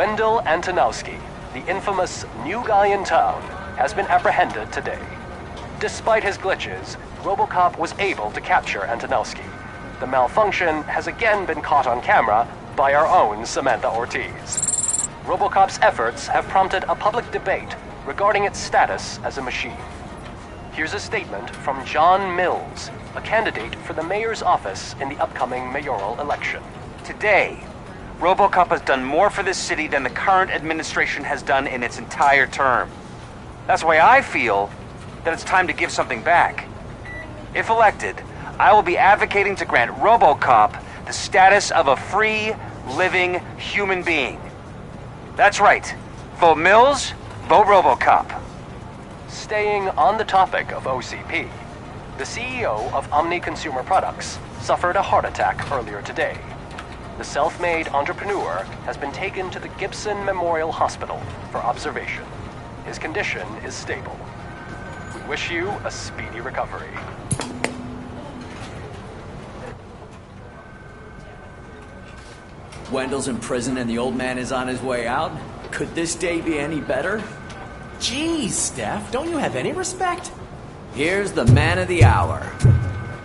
Wendell Antonowski, the infamous new guy in town, has been apprehended today. Despite his glitches, RoboCop was able to capture Antonowski. The malfunction has again been caught on camera by our own Samantha Ortiz. RoboCop's efforts have prompted a public debate regarding its status as a machine. Here's a statement from John Mills, a candidate for the mayor's office in the upcoming mayoral election. Today, RoboCop has done more for this city than the current administration has done in its entire term. That's why I feel that it's time to give something back. If elected, I will be advocating to grant RoboCop the status of a free, living human being. That's right. Vote Mills, vote RoboCop. Staying on the topic of OCP, the CEO of Omni Consumer Products suffered a heart attack earlier today. The self-made entrepreneur has been taken to the Gibson Memorial Hospital for observation. His condition is stable. We wish you a speedy recovery. Wendell's in prison and the old man is on his way out? Could this day be any better? Jeez, Steph, don't you have any respect? Here's the man of the hour.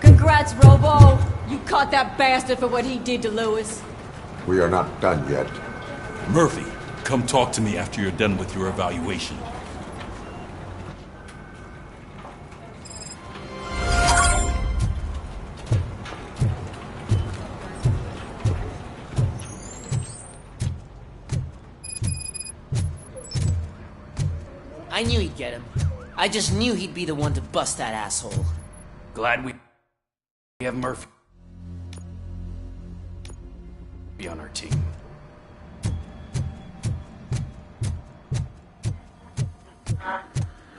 Congrats, Robo! You caught that bastard for what he did to Lewis. We are not done yet. Murphy, come talk to me after you're done with your evaluation. I knew he'd get him. I just knew he'd be the one to bust that asshole. Glad we have Murphy on our team.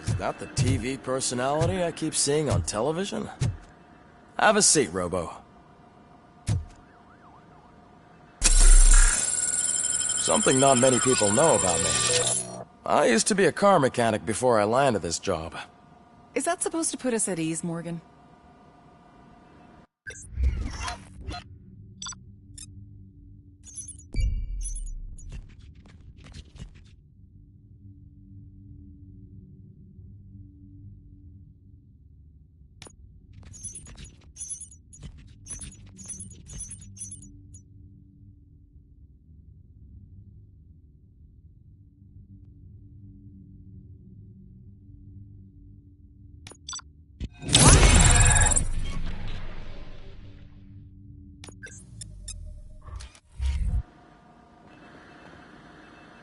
Is that the TV personality I keep seeing on television? Have a seat, Robo. Something not many people know about me. I used to be a car mechanic before I landed this job. Is that supposed to put us at ease, Morgan?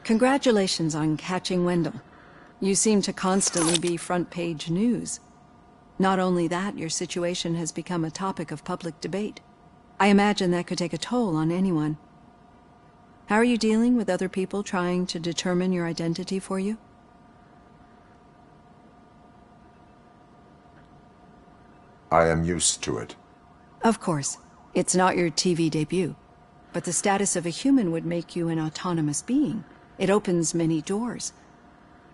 Congratulations on catching Wendell. You seem to constantly be front-page news. Not only that, your situation has become a topic of public debate. I imagine that could take a toll on anyone. How are you dealing with other people trying to determine your identity for you? I am used to it. Of course. It's not your TV debut. But the status of a human would make you an autonomous being. It opens many doors.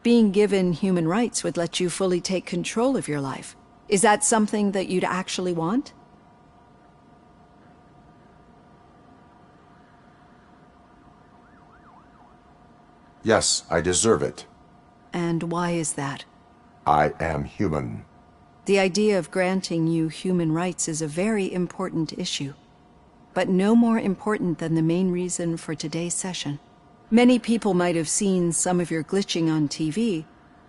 Being given human rights would let you fully take control of your life. Is that something that you'd actually want? Yes, I deserve it. And why is that? I am human. The idea of granting you human rights is a very important issue, but no more important than the main reason for today's session. Many people might have seen some of your glitching on TV,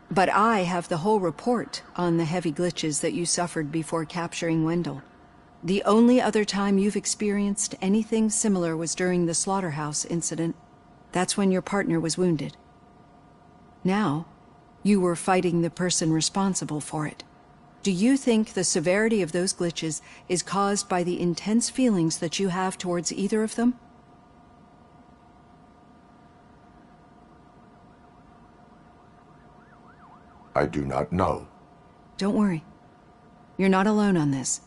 but I have the whole report on the heavy glitches that you suffered before capturing Wendell. The only other time you've experienced anything similar was during the slaughterhouse incident. That's when your partner was wounded. Now, you were fighting the person responsible for it. Do you think the severity of those glitches is caused by the intense feelings that you have towards either of them? I do not know. Don't worry. You're not alone on this.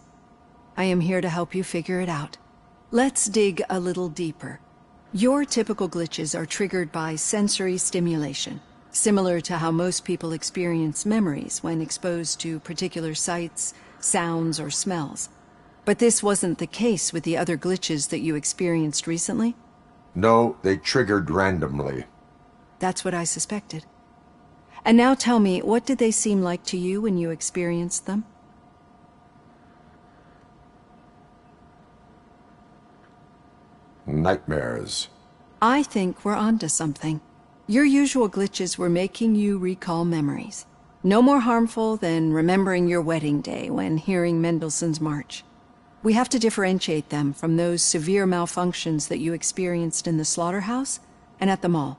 I am here to help you figure it out. Let's dig a little deeper. Your typical glitches are triggered by sensory stimulation, similar to how most people experience memories when exposed to particular sights, sounds, or smells. But this wasn't the case with the other glitches that you experienced recently? No, they triggered randomly. That's what I suspected. And now tell me, what did they seem like to you when you experienced them? Nightmares. I think we're onto something. Your usual glitches were making you recall memories. No more harmful than remembering your wedding day when hearing Mendelssohn's March. We have to differentiate them from those severe malfunctions that you experienced in the slaughterhouse and at the mall.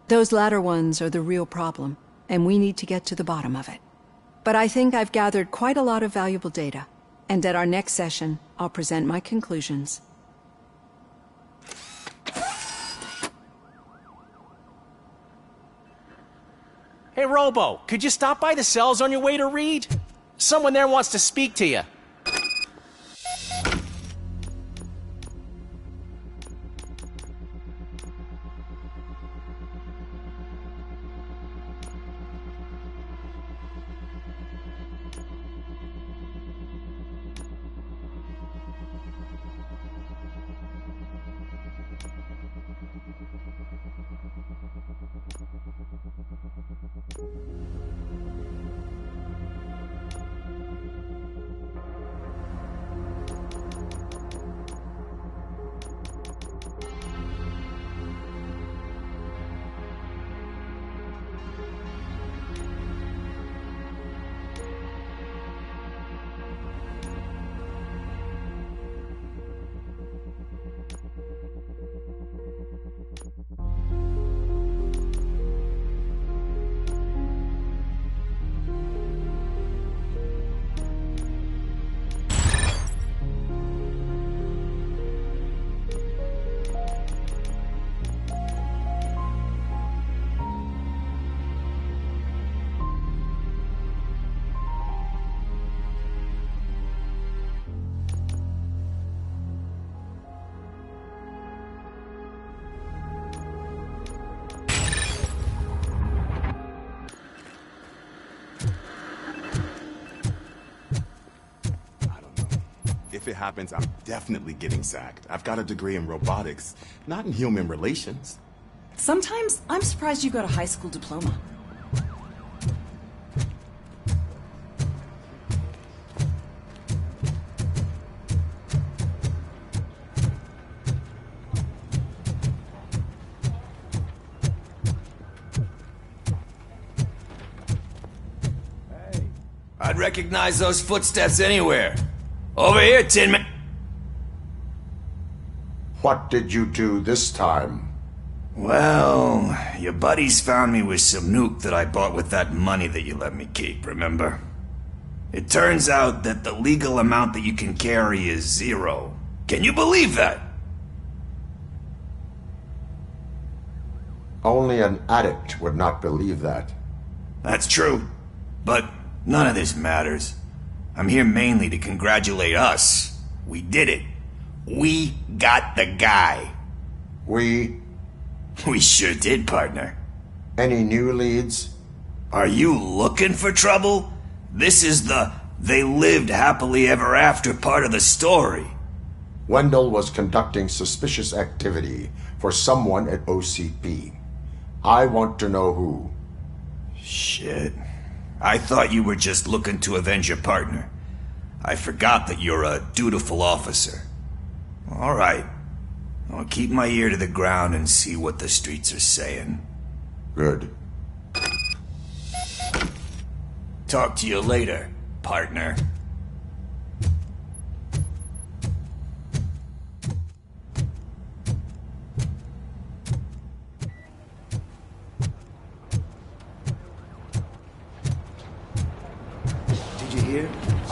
Those latter ones are the real problem, and we need to get to the bottom of it. But I think I've gathered quite a lot of valuable data, and at our next session, I'll present my conclusions. Hey, Robo, could you stop by the cells on your way to Reed? Someone there wants to speak to you. If it happens, I'm definitely getting sacked. I've got a degree in robotics, not in human relations. Sometimes I'm surprised you got a high school diploma. I'd recognize those footsteps anywhere. Over here, Tin Man. What did you do this time? Well, your buddies found me with some nuke that I bought with that money that you let me keep, remember? It turns out that the legal amount that you can carry is 0. Can you believe that? Only an addict would not believe that. That's true. But none of this matters. I'm here mainly to congratulate us. We did it. We got the guy. We sure did, partner. Any new leads? Are you looking for trouble? This is the they lived happily ever after part of the story. Wendell was conducting suspicious activity for someone at OCP. I want to know who. Shit. I thought you were just looking to avenge your partner. I forgot that you're a dutiful officer. All right. I'll keep my ear to the ground and see what the streets are saying. Good. Talk to you later, partner. Did you hear?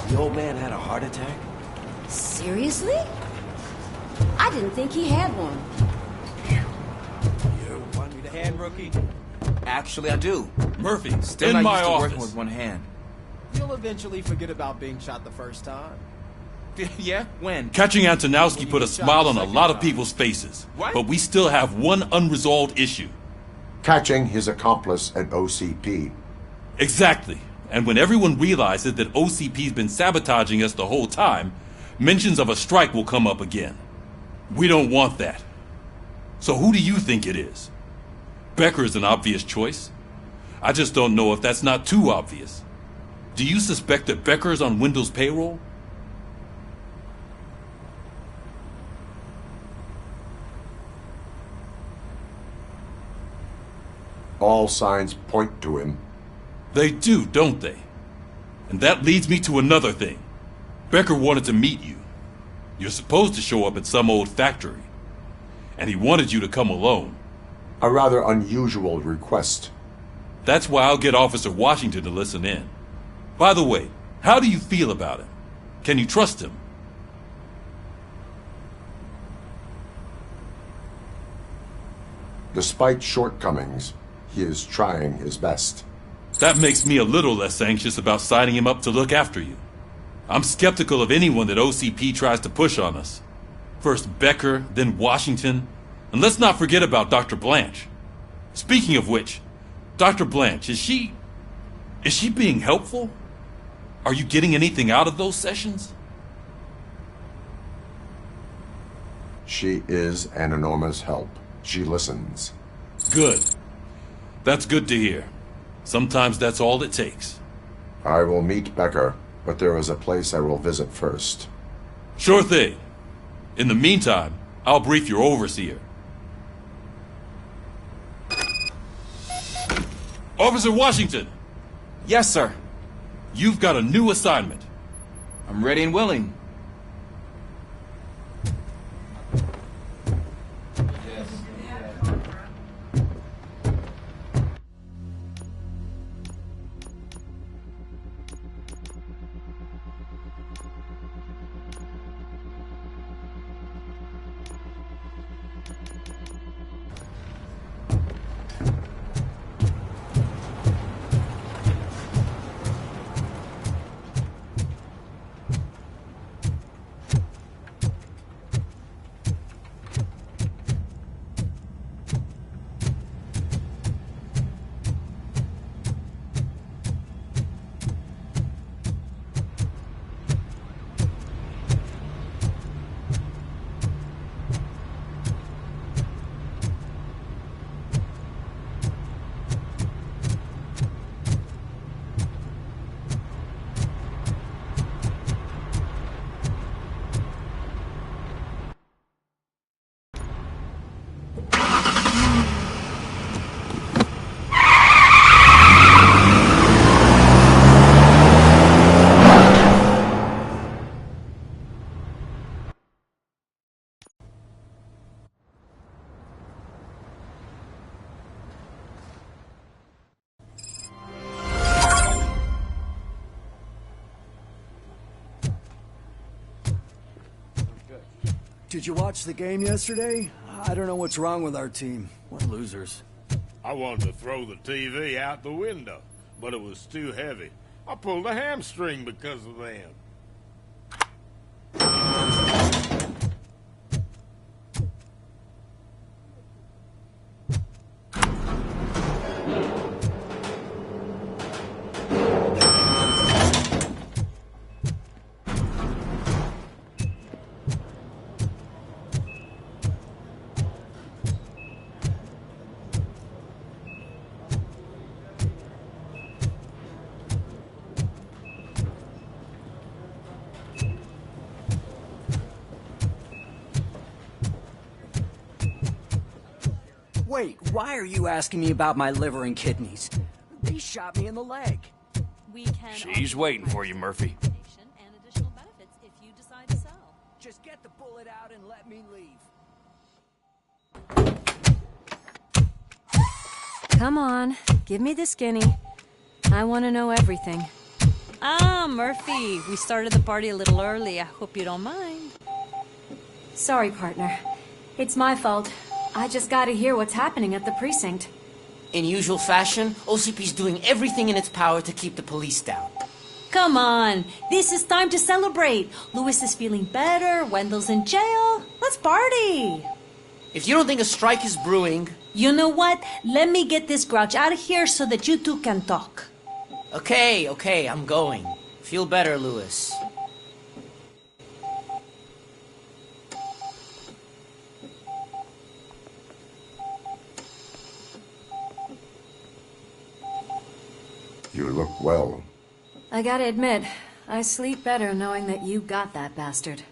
The old man had a heart attack. Seriously? I didn't think he had one. You want me to hand, rookie? Actually, I do. Murphy, Still in not my used to office. working with one hand. You'll eventually forget about being shot the first time. Yeah? When? Catching Antonowski put a smile on a lot of people's faces. What? But we still have one unresolved issue. Catching his accomplice at OCP. Exactly. And when everyone realizes that OCP's been sabotaging us the whole time, mentions of a strike will come up again. We don't want that. So who do you think it is? Becker's an obvious choice. I just don't know if that's not too obvious. Do you suspect that Becker's on Wendell's payroll? All signs point to him. They do, don't they? And that leads me to another thing. Becker wanted to meet you. You're supposed to show up at some old factory. And he wanted you to come alone. A rather unusual request. That's why I'll get Officer Washington to listen in. By the way, how do you feel about him? Can you trust him? Despite shortcomings, he is trying his best. That makes me a little less anxious about signing him up to look after you. I'm skeptical of anyone that OCP tries to push on us. First Becker, then Washington, and let's not forget about Dr. Blanche. Speaking of which, Dr. Blanche, is she being helpful? Are you getting anything out of those sessions? She is an enormous help. She listens. Good. That's good to hear. Sometimes that's all it takes. I will meet Becker, but there is a place I will visit first. Sure thing. In the meantime, I'll brief your overseer. Officer Washington! Yes, sir. You've got a new assignment. I'm ready and willing. Did you watch the game yesterday? I don't know what's wrong with our team. What losers. I wanted to throw the TV out the window, but it was too heavy. I pulled a hamstring because of them. Wait, why are you asking me about my liver and kidneys? They shot me in the leg. She's waiting for you, Murphy. Just get the bullet out and let me leave. Come on, give me the skinny. I want to know everything. Ah, Murphy, we started the party a little early. I hope you don't mind. Sorry, partner. It's my fault. I just gotta hear what's happening at the precinct. In usual fashion, OCP's doing everything in its power to keep the police down. Come on, this is time to celebrate. Louis is feeling better, Wendell's in jail. Let's party. If you don't think a strike is brewing... You know what? Let me get this grouch out of here so that you two can talk. Okay, I'm going. Feel better, Louis. You look well. I gotta admit, I sleep better knowing that you got that bastard.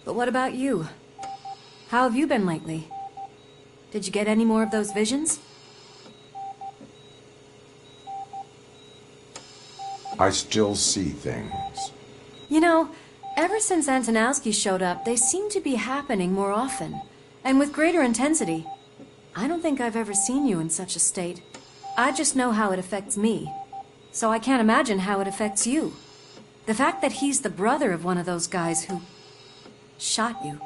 But what about you? How have you been lately? Did you get any more of those visions? I still see things. You know, ever since Antonowski showed up, they seem to be happening more often, and with greater intensity. I don't think I've ever seen you in such a state. I just know how it affects me, so I can't imagine how it affects you. The fact that he's the brother of one of those guys who shot you.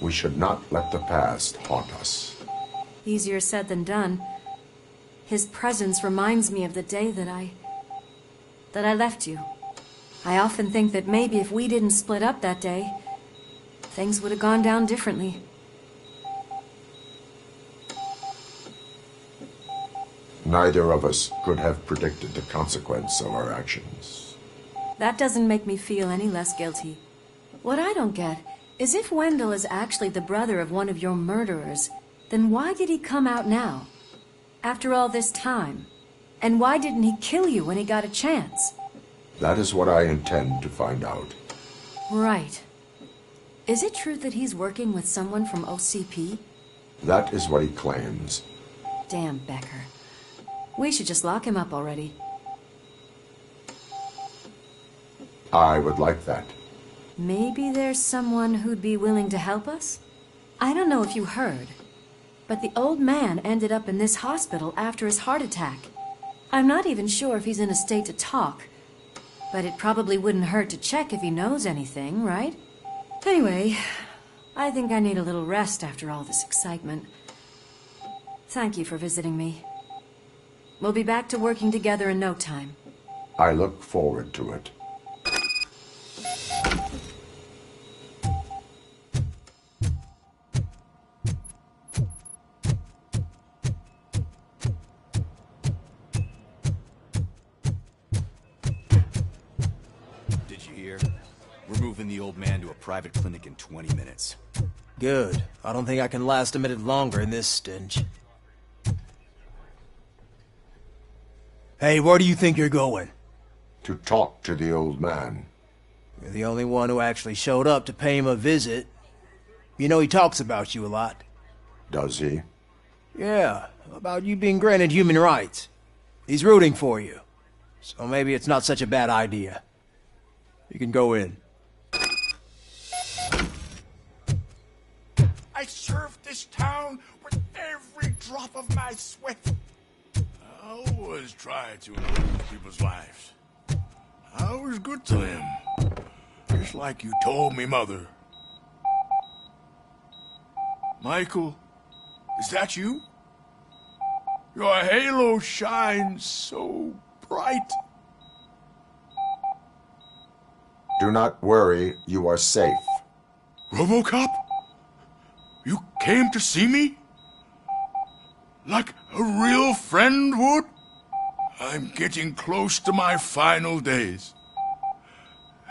We should not let the past haunt us. Easier said than done. His presence reminds me of the day that I left you. I often think that maybe if we didn't split up that day, things would have gone down differently. Neither of us could have predicted the consequence of our actions. That doesn't make me feel any less guilty. What I don't get is if Wendell is actually the brother of one of your murderers, then why did he come out now? After all this time? And why didn't he kill you when he got a chance? That is what I intend to find out. Right. Is it true that he's working with someone from OCP? That is what he claims. Damn Becker. We should just lock him up already. I would like that. Maybe there's someone who'd be willing to help us? I don't know if you heard, but the old man ended up in this hospital after his heart attack. I'm not even sure if he's in a state to talk, but it probably wouldn't hurt to check if he knows anything, right? Anyway, I think I need a little rest after all this excitement. Thank you for visiting me. We'll be back to working together in no time. I look forward to it. Did you hear? We're moving the old man to a private clinic in 20 minutes. Good. I don't think I can last a minute longer in this stench. Hey, where do you think you're going? To talk to the old man. You're the only one who actually showed up to pay him a visit. You know he talks about you a lot. Does he? Yeah, about you being granted human rights. He's rooting for you. So maybe it's not such a bad idea. You can go in. I served this town with every drop of my sweat. I always tried to improve people's lives. I was good to them. Just like you told me, Mother. Michael, is that you? Your halo shines so bright. Do not worry, you are safe. RoboCop? You came to see me? Like a real friend would? I'm getting close to my final days.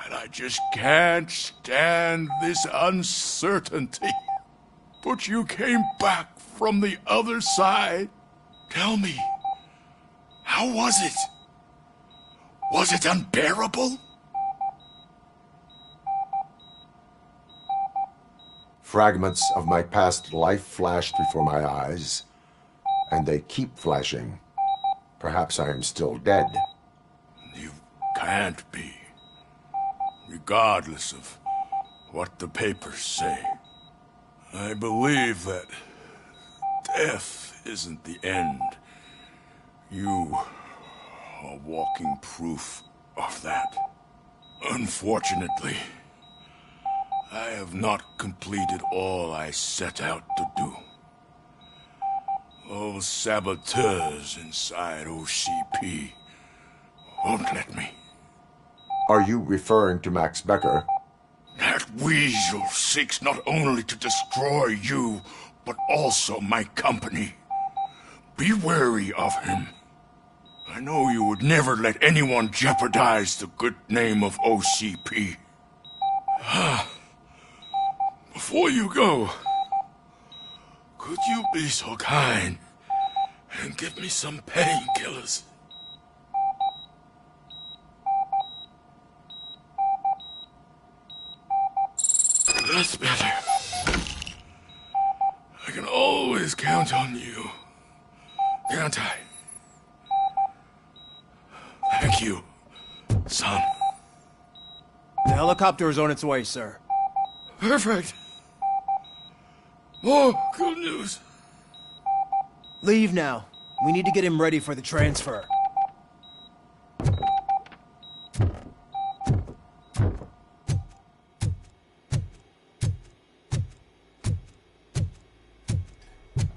And I just can't stand this uncertainty. But you came back from the other side. Tell me, how was it? Was it unbearable? Fragments of my past life flashed before my eyes, and they keep flashing. Perhaps I am still dead. You can't be. Regardless of what the papers say. I believe that death isn't the end. You are walking proof of that. Unfortunately, I have not completed all I set out to do. Those saboteurs inside OCP won't let me. Are you referring to Max Becker? That weasel seeks not only to destroy you, but also my company. Be wary of him. I know you would never let anyone jeopardize the good name of OCP. Before you go, could you be so kind and give me some painkillers? That's better. I can always count on you. Can't I? Thank you, son. The helicopter is on its way, sir. Perfect. More good news. Leave now. We need to get him ready for the transfer.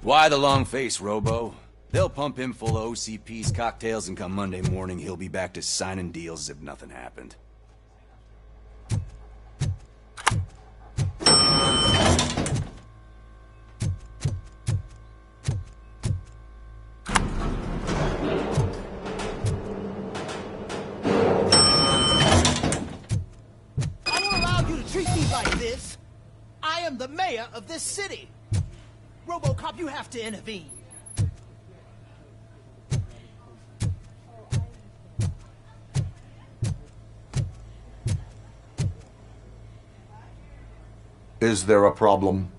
Why the long face, Robo? They'll pump him full of OCP's cocktails, and come Monday morning, he'll be back to signing deals as if nothing happened. I won't allow you to treat me like this. I am the mayor of this city. RoboCop, you have to intervene. Is there a problem?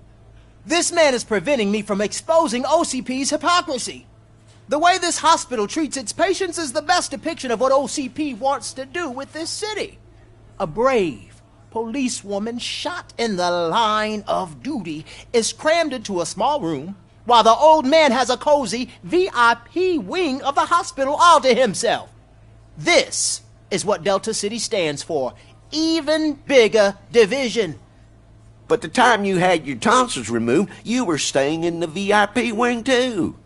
This man is preventing me from exposing OCP's hypocrisy. The way this hospital treats its patients is the best depiction of what OCP wants to do with this city. A brave policewoman shot in the line of duty is crammed into a small room, while the old man has a cozy VIP wing of the hospital all to himself. This is what Delta City stands for. Even bigger division. But the time you had your tonsils removed, you were staying in the VIP wing too.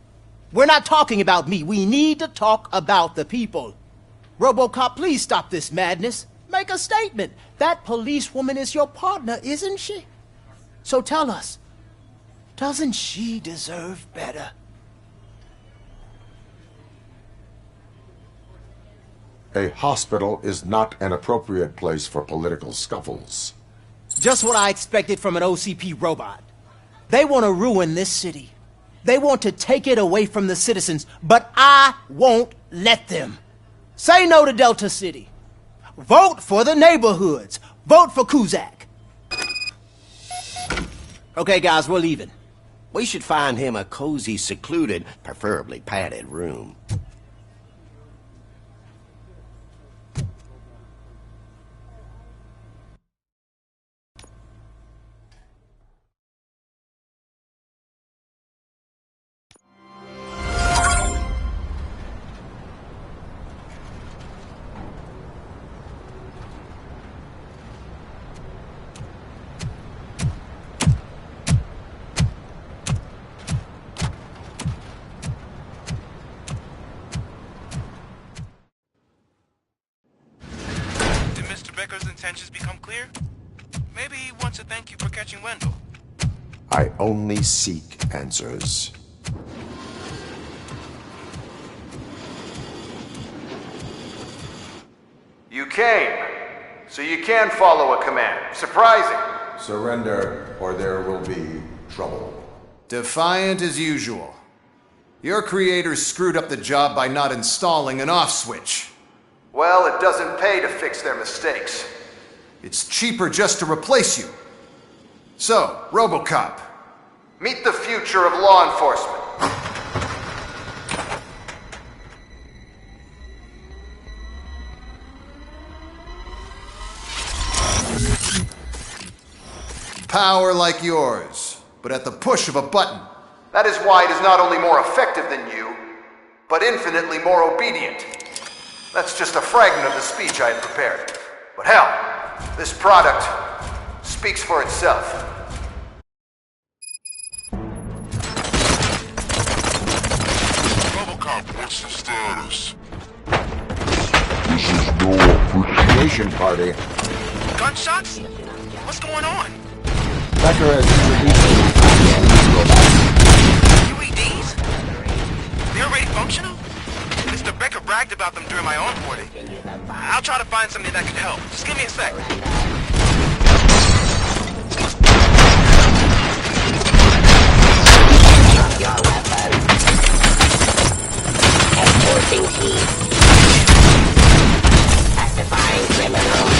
We're not talking about me. We need to talk about the people. RoboCop, please stop this madness. Make a statement. That policewoman is your partner, isn't she? So tell us, doesn't she deserve better? A hospital is not an appropriate place for political scuffles. Just what I expected from an OCP robot. They want to ruin this city. They want to take it away from the citizens, but I won't let them. Say no to Delta City. Vote for the neighborhoods. Vote for Kuzak. Okay, guys, we're leaving. We should find him a cozy, secluded, preferably padded room. Becker's intentions become clear? Maybe he wants to thank you for catching Wendell. I only seek answers. You came, so you can follow a command. Surprising. Surrender, or there will be trouble. Defiant as usual. Your creators screwed up the job by not installing an off switch. Well, it doesn't pay to fix their mistakes. It's cheaper just to replace you. So, RoboCop. Meet the future of law enforcement. Power like yours, but at the push of a button. That is why it is not only more effective than you, but infinitely more obedient. That's just a fragment of the speech I had prepared. But hell, this product speaks for itself. RoboCop, what's the status? This is no appreciation party. Gunshots? What's going on? Becker has introduced UEDs? They're already functional? Mr. Becker bragged about them during my onboarding. I'll try to find something that could help. Just give me a sec. Enforcing heat. Pacifying criminals.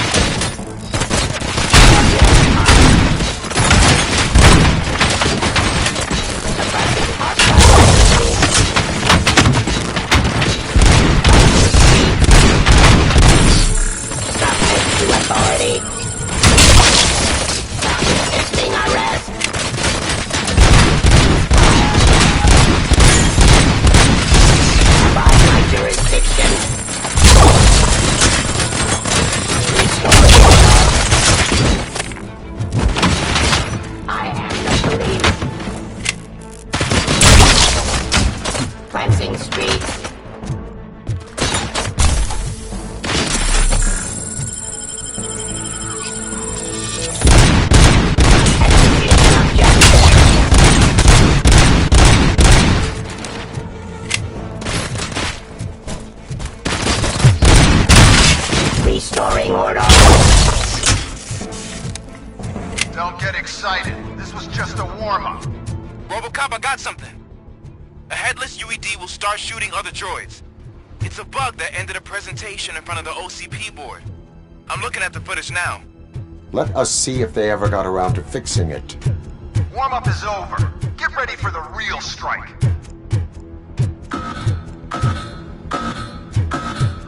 streets. Restoring order. Don't get excited. This was just a warm-up. RoboCop, I got something. A headless UED will start shooting other droids. It's a bug that ended a presentation in front of the OCP board. I'm looking at the footage now. Let us see if they ever got around to fixing it. Warm-up is over. Get ready for the real strike.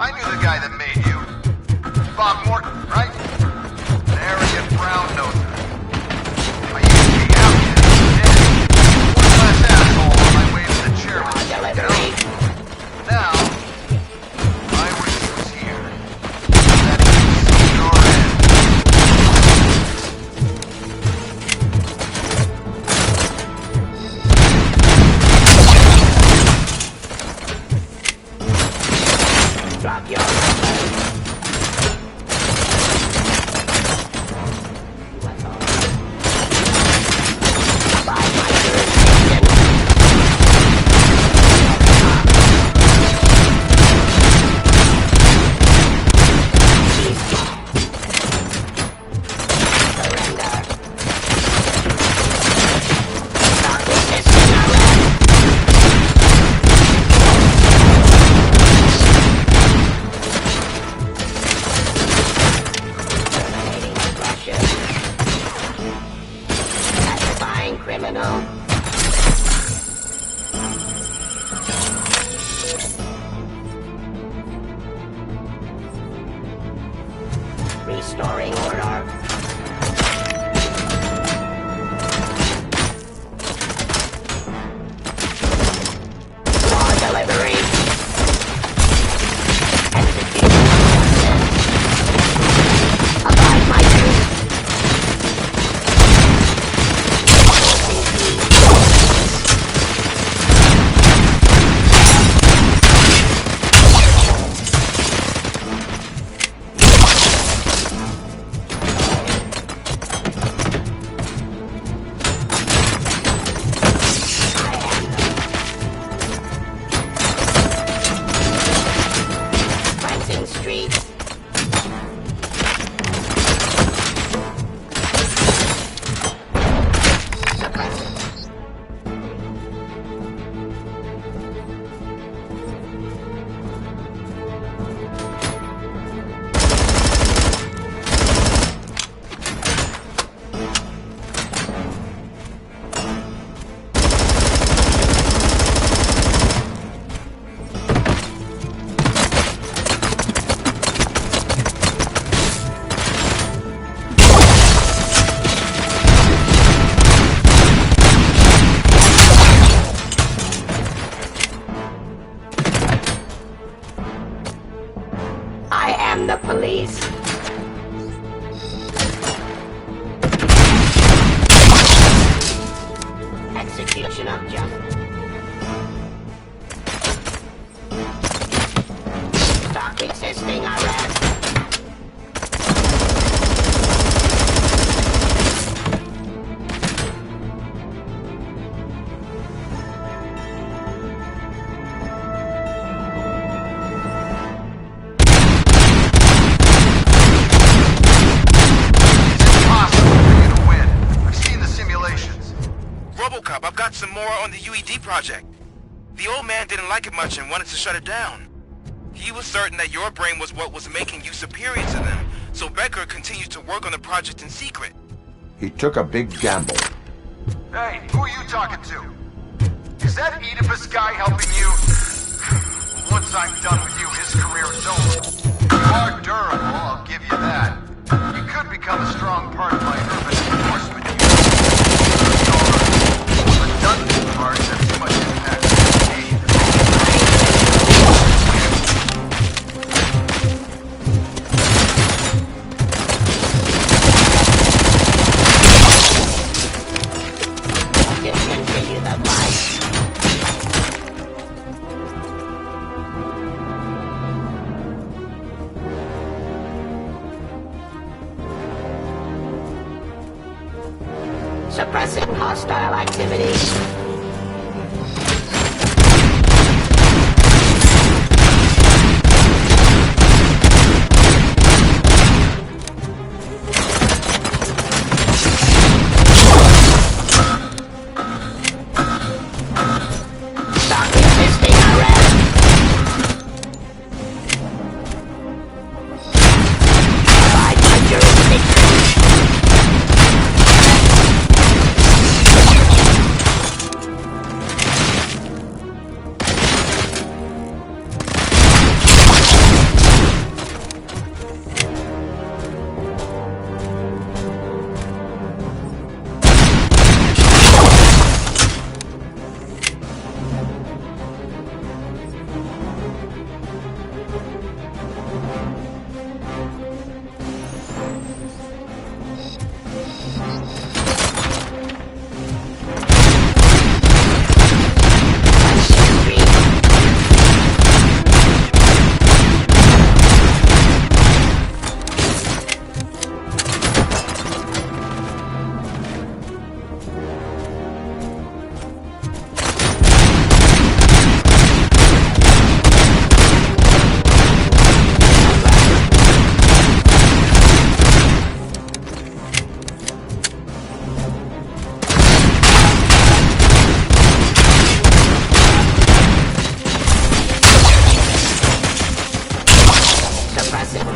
I knew the guy that made you. Bob Morton, right? An arrogant brown noser. I used to be out here. One less asshole on my way to the chairman. Now, I wish he was here. That he'd see your end. Drop your criminal. Restoring order. Law delivery. Execution of justice. Abide my truth. The police. Execution of justice. Stop resisting arrest. I've got some more on the UED project. The old man didn't like it much and wanted to shut it down. He was certain that your brain was what was making you superior to them, so Becker continued to work on the project in secret. He took a big gamble. Hey, who are you talking to? Is that Oedipus guy helping you? Once I'm done with you, his career is over. You are durable, I'll give you that. You could become a strong part of my urban enforcement unit. The redundant parts have too much impact on me. Discontinue the fight. Suppressing hostile activity.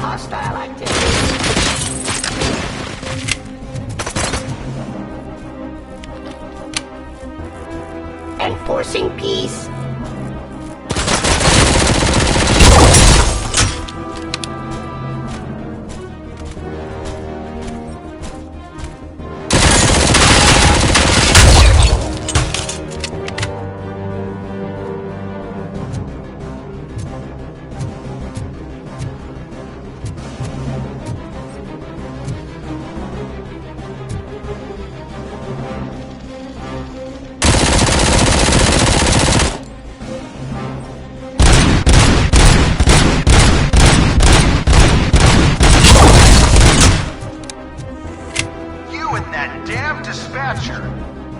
Hostile activity. Enforcing peace.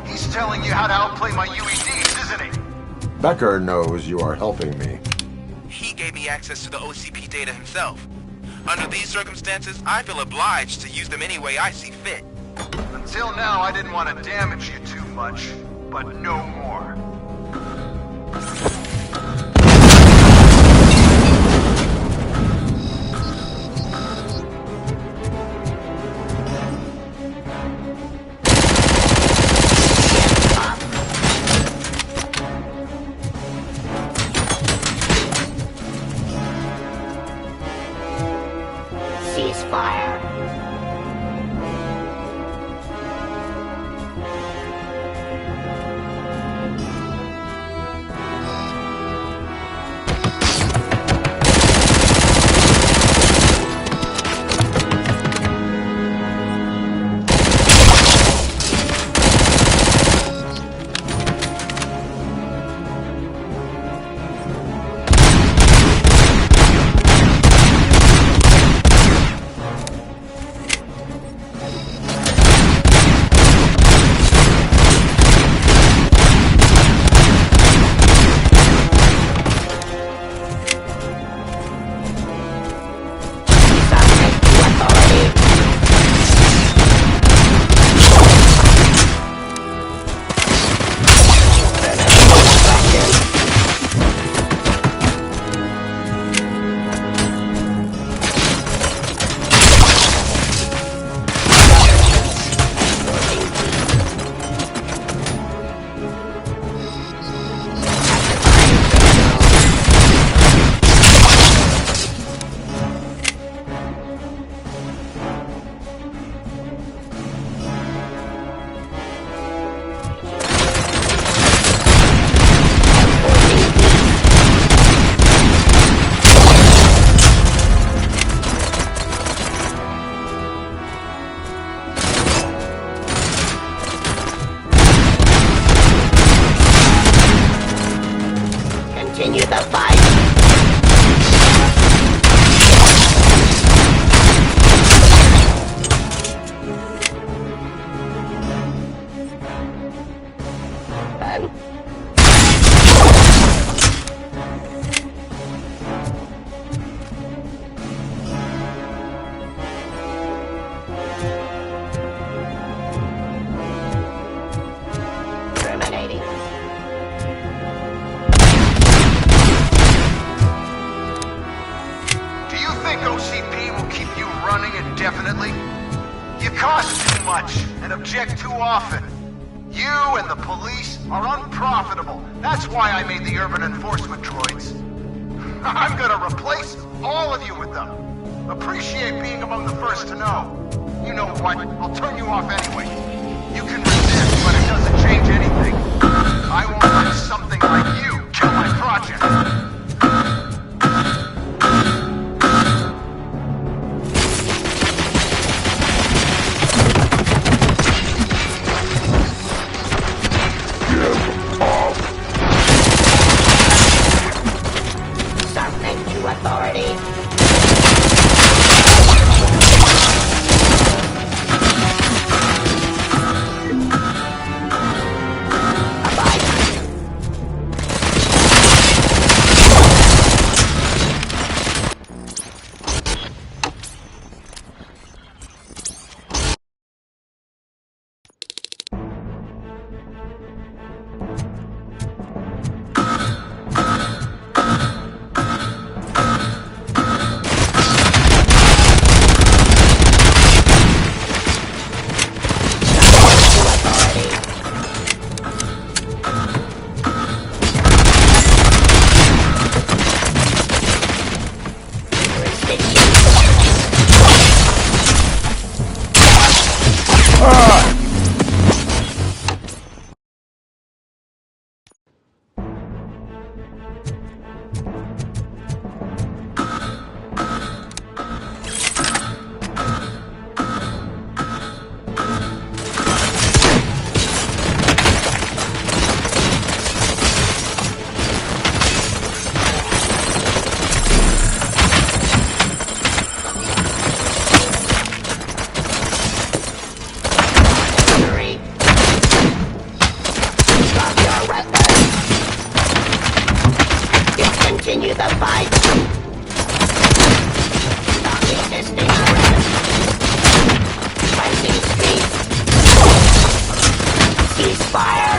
He's telling you how to outplay my UEDs, isn't he? Becker knows you are helping me. He gave me access to the OCP data himself. Under these circumstances, I feel obliged to use them any way I see fit. Until now, I didn't want to damage you too much, but no more. Ceasefire. cost too much and object too often. You and the police are unprofitable. That's why I made the urban enforcement droids. I'm gonna replace all of you with them. Appreciate being among the first to know. You know what? I'll turn you off anyway. You can resist, but it doesn't change anything. I won't let something like you kill my project. Submit to authority. Continue the fight. Stop resisting arrest. Cleansing streets. Ceasefire.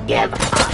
give up.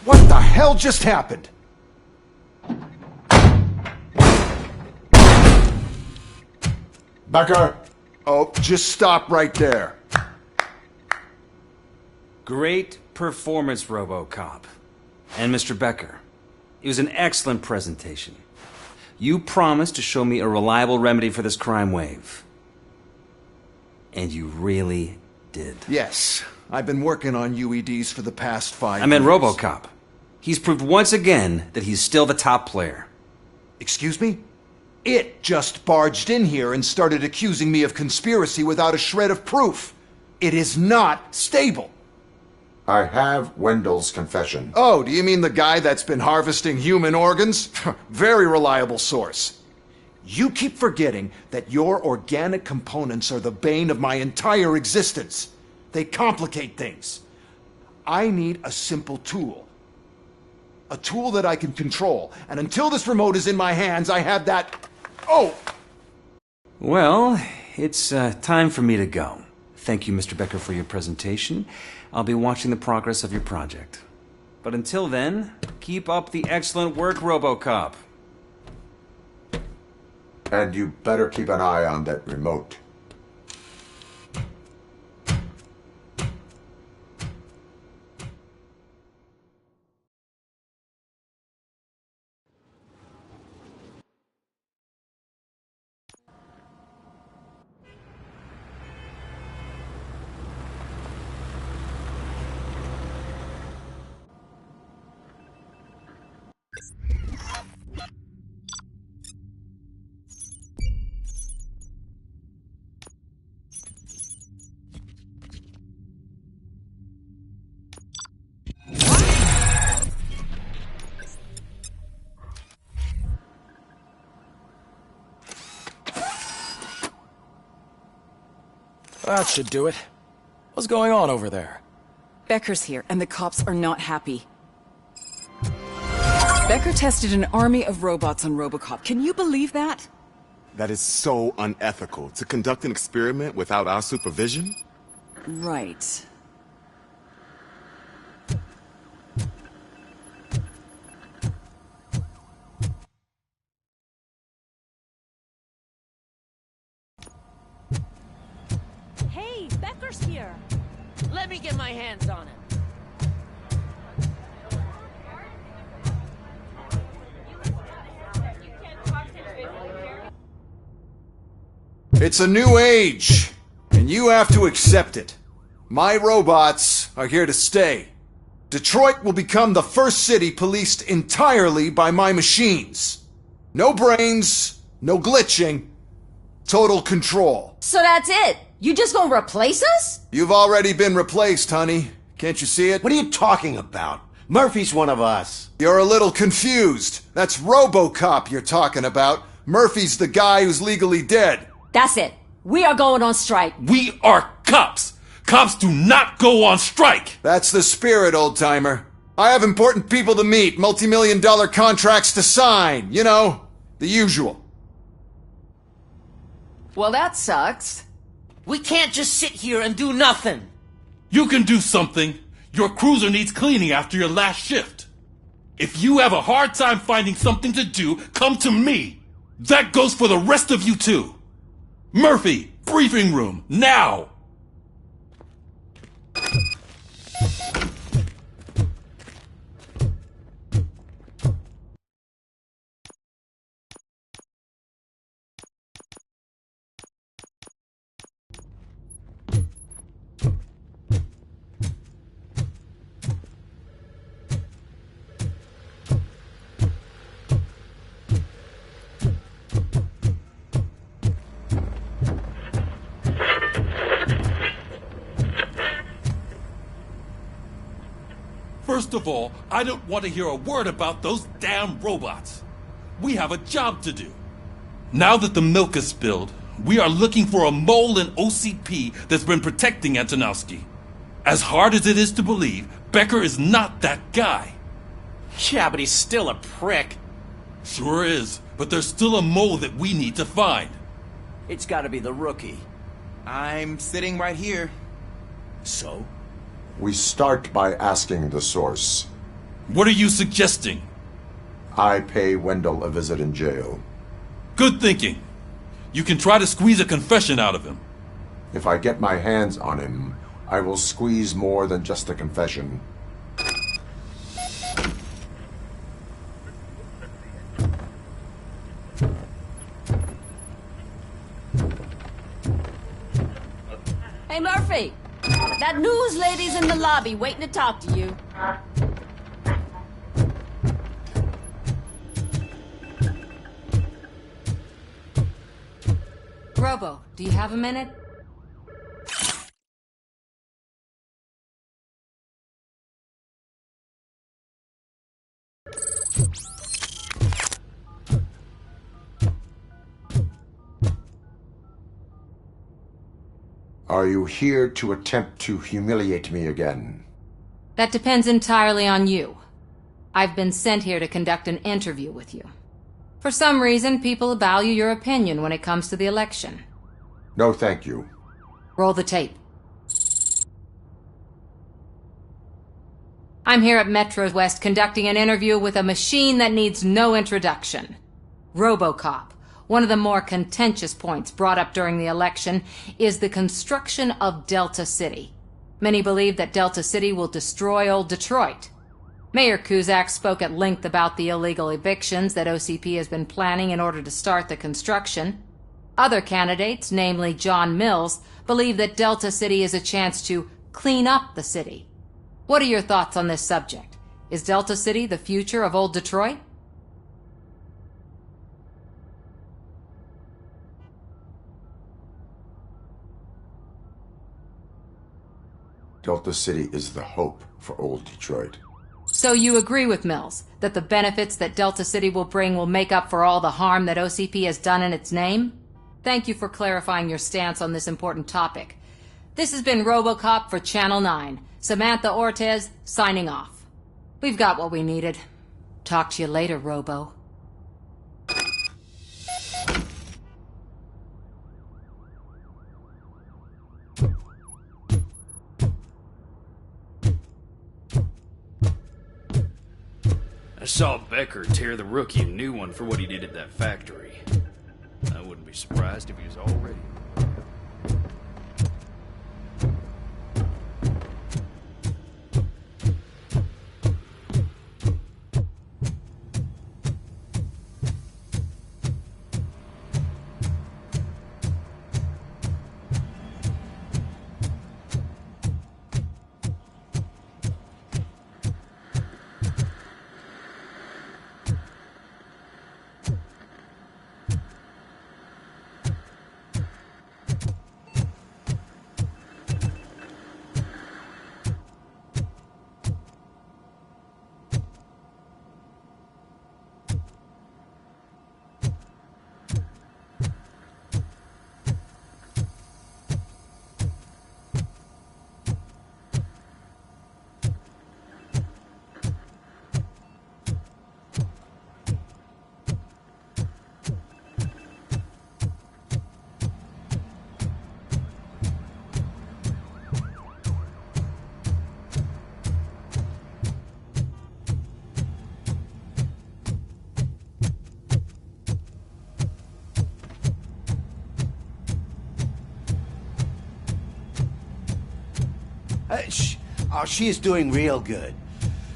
What the hell just happened? Becker! Oh, just stop right there. Great performance, RoboCop. And Mr. Becker, it was an excellent presentation. You promised to show me a reliable remedy for this crime wave. And you really did. Yes, I've been working on UEDs for the past 5 years. I meant RoboCop. He's proved once again that he's still the top player. Excuse me? It just barged in here and started accusing me of conspiracy without a shred of proof. It is not stable. I have Wendell's confession. Oh, do you mean the guy that's been harvesting human organs? Very reliable source. You keep forgetting that your organic components are the bane of my entire existence. They complicate things. I need a simple tool. A tool that I can control. And until this remote is in my hands, I have that... Oh! Well, it's time for me to go. Thank you, Mr. Becker, for your presentation. I'll be watching the progress of your project. But until then, keep up the excellent work, RoboCop. And you better keep an eye on that remote. That should do it. What's going on over there? Becker's here, and the cops are not happy. Becker tested an army of robots on RoboCop. Can you believe that? That is so unethical. To conduct an experiment without our supervision? Right. Hey, Becker's here. Let me get my hands on him. It's a new age, and you have to accept it. My robots are here to stay. Detroit will become the first city policed entirely by my machines. No brains, no glitching, total control. So that's it? You just gonna replace us? You've already been replaced, honey. Can't you see it? What are you talking about? Murphy's one of us. You're a little confused. That's RoboCop you're talking about. Murphy's the guy who's legally dead. That's it. We are going on strike. We are cops. Cops do not go on strike. That's the spirit, old-timer. I have important people to meet, multi-million-dollar contracts to sign. You know, the usual. Well, that sucks. We can't just sit here and do nothing. You can do something. Your cruiser needs cleaning after your last shift. If you have a hard time finding something to do, come to me. That goes for the rest of you too. Murphy, briefing room, now! First of all, I don't want to hear a word about those damn robots. We have a job to do. Now that the milk is spilled, we are looking for a mole in OCP that's been protecting Antonowski. As hard as it is to believe, Becker is not that guy. Yeah, but he's still a prick. Sure is, but there's still a mole that we need to find. It's gotta be the rookie. I'm sitting right here. So? We start by asking the source. What are you suggesting? I pay Wendell a visit in jail. Good thinking. You can try to squeeze a confession out of him. If I get my hands on him, I will squeeze more than just a confession. Hey, Murphy! That news lady's in the lobby waiting to talk to you. Robo, do you have a minute? Are you here to attempt to humiliate me again? That depends entirely on you. I've been sent here to conduct an interview with you. For some reason, people value your opinion when it comes to the election. No, thank you. Roll the tape. I'm here at Metro West conducting an interview with a machine that needs no introduction. RoboCop. One of the more contentious points brought up during the election is the construction of Delta City. Many believe that Delta City will destroy old Detroit. Mayor Cusack spoke at length about the illegal evictions that OCP has been planning in order to start the construction. Other candidates, namely John Mills, believe that Delta City is a chance to clean up the city. What are your thoughts on this subject? Is Delta City the future of old Detroit? Delta City is the hope for old Detroit. So you agree with Mills, that the benefits that Delta City will bring will make up for all the harm that OCP has done in its name? Thank you for clarifying your stance on this important topic. This has been RoboCop for Channel 9. Samantha Ortez, signing off. We've got what we needed. Talk to you later, Robo. I saw Becker tear the rookie a new one for what he did at that factory. I wouldn't be surprised if he was already. She is doing real good.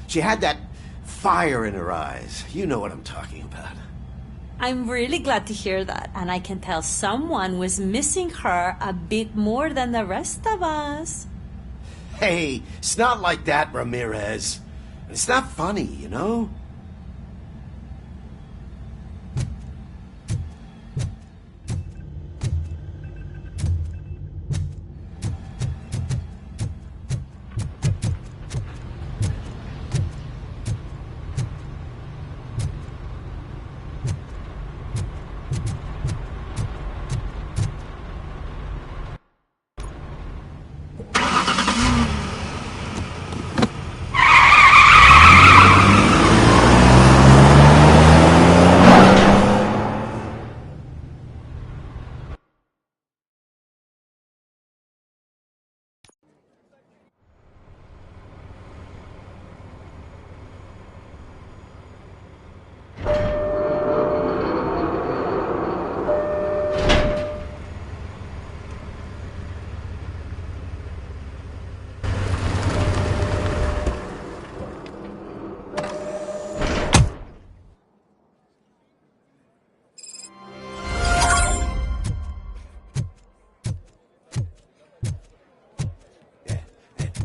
She had that fire in her eyes. You know what I'm talking about. I'm really glad to hear that, and I can tell someone was missing her a bit more than the rest of us. Hey, it's not like that, Ramirez. It's not funny, you know?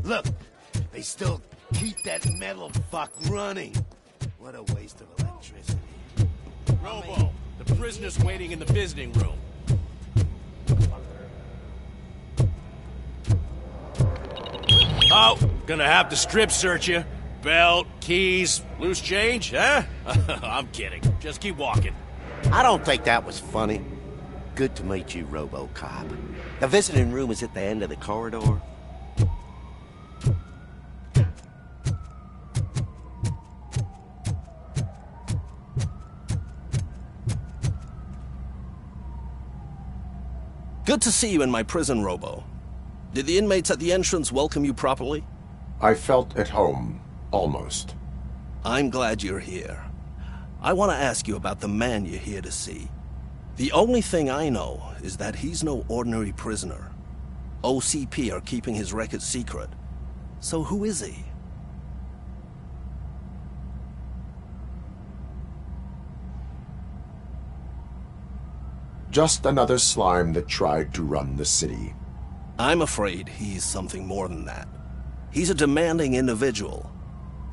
Look, they still keep that metal fuck running. What a waste of electricity. Robo, the prisoner's waiting in the visiting room. Oh, gonna have to strip search you. Belt, keys, loose change, huh? I'm kidding. Just keep walking. I don't think that was funny. Good to meet you, RoboCop. The visiting room is at the end of the corridor. Good to see you in my prison, Robo. Did the inmates at the entrance welcome you properly? I felt at home, almost. I'm glad you're here. I want to ask you about the man you're here to see. The only thing I know is that he's no ordinary prisoner. OCP are keeping his record secret. So who is he? Just another slime that tried to run the city. I'm afraid he's something more than that. He's a demanding individual.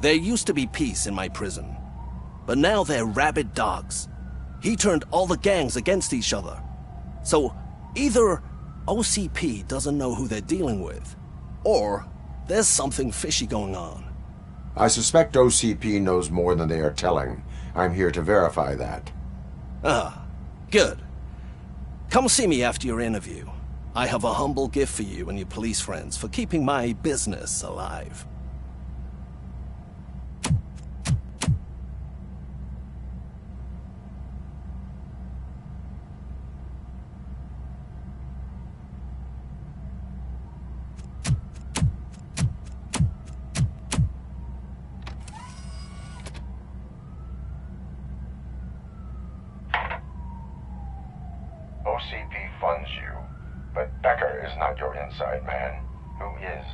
There used to be peace in my prison, but now they're rabid dogs. He turned all the gangs against each other. So either OCP doesn't know who they're dealing with, or there's something fishy going on. I suspect OCP knows more than they are telling. I'm here to verify that. Ah, good. Come see me after your interview. I have a humble gift for you and your police friends for keeping my business alive. OCP funds you, but Becker is not your inside man. Who is?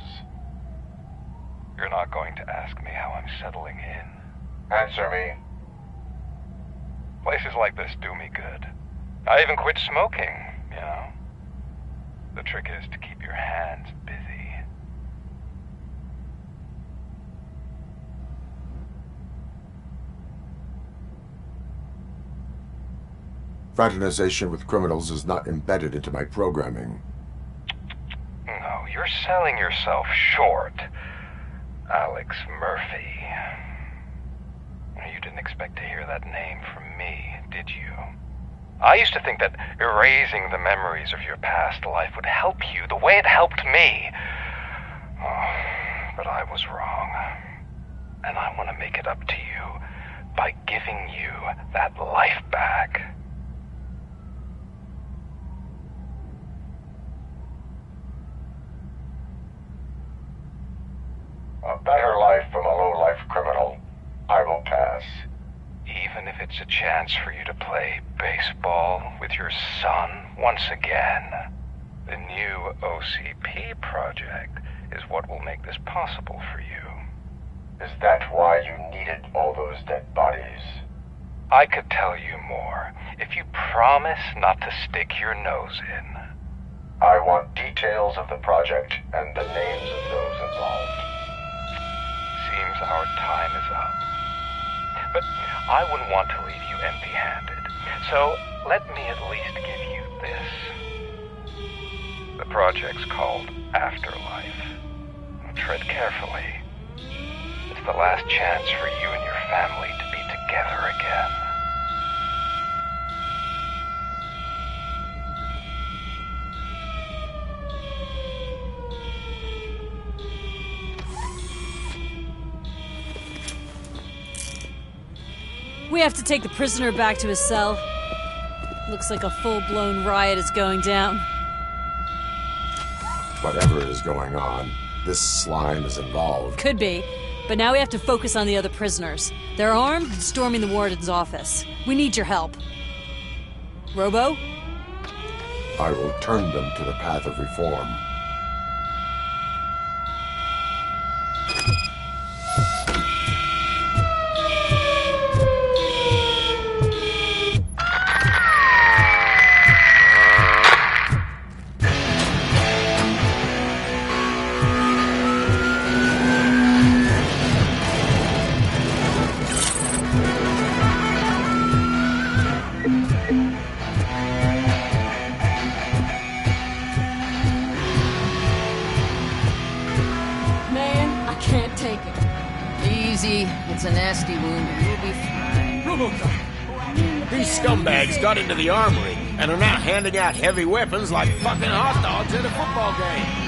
You're not going to ask me how I'm settling in. Answer me. Places like this do me good. I even quit smoking, you know. The trick is to keep your hands busy. Fraternization with criminals is not embedded into my programming. No, you're selling yourself short, Alex Murphy. You didn't expect to hear that name from me, did you? I used to think that erasing the memories of your past life would help you the way it helped me. Oh, but I was wrong. And I want to make it up to you by giving you that life back. A better life from a low-life criminal. I will pass. Even if it's a chance for you to play baseball with your son once again. The new OCP project is what will make this possible for you. Is that why you needed all those dead bodies? I could tell you more if you promise not to stick your nose in. I want details of the project and the names of those involved. Seems our time is up. But I wouldn't want to leave you empty-handed, so let me at least give you this. The project's called Afterlife. Tread carefully. It's the last chance for you and your family to be together again. We have to take the prisoner back to his cell. Looks like a full-blown riot is going down. Whatever is going on, this slime is involved. Could be, but now we have to focus on the other prisoners. They're armed and storming the warden's office. We need your help. Robo? I will turn them to the path of reform. It's a nasty wound, and you'll be fine. RoboCop! These scumbags got into the armory and are now handing out heavy weapons like fucking hot dogs at a football game.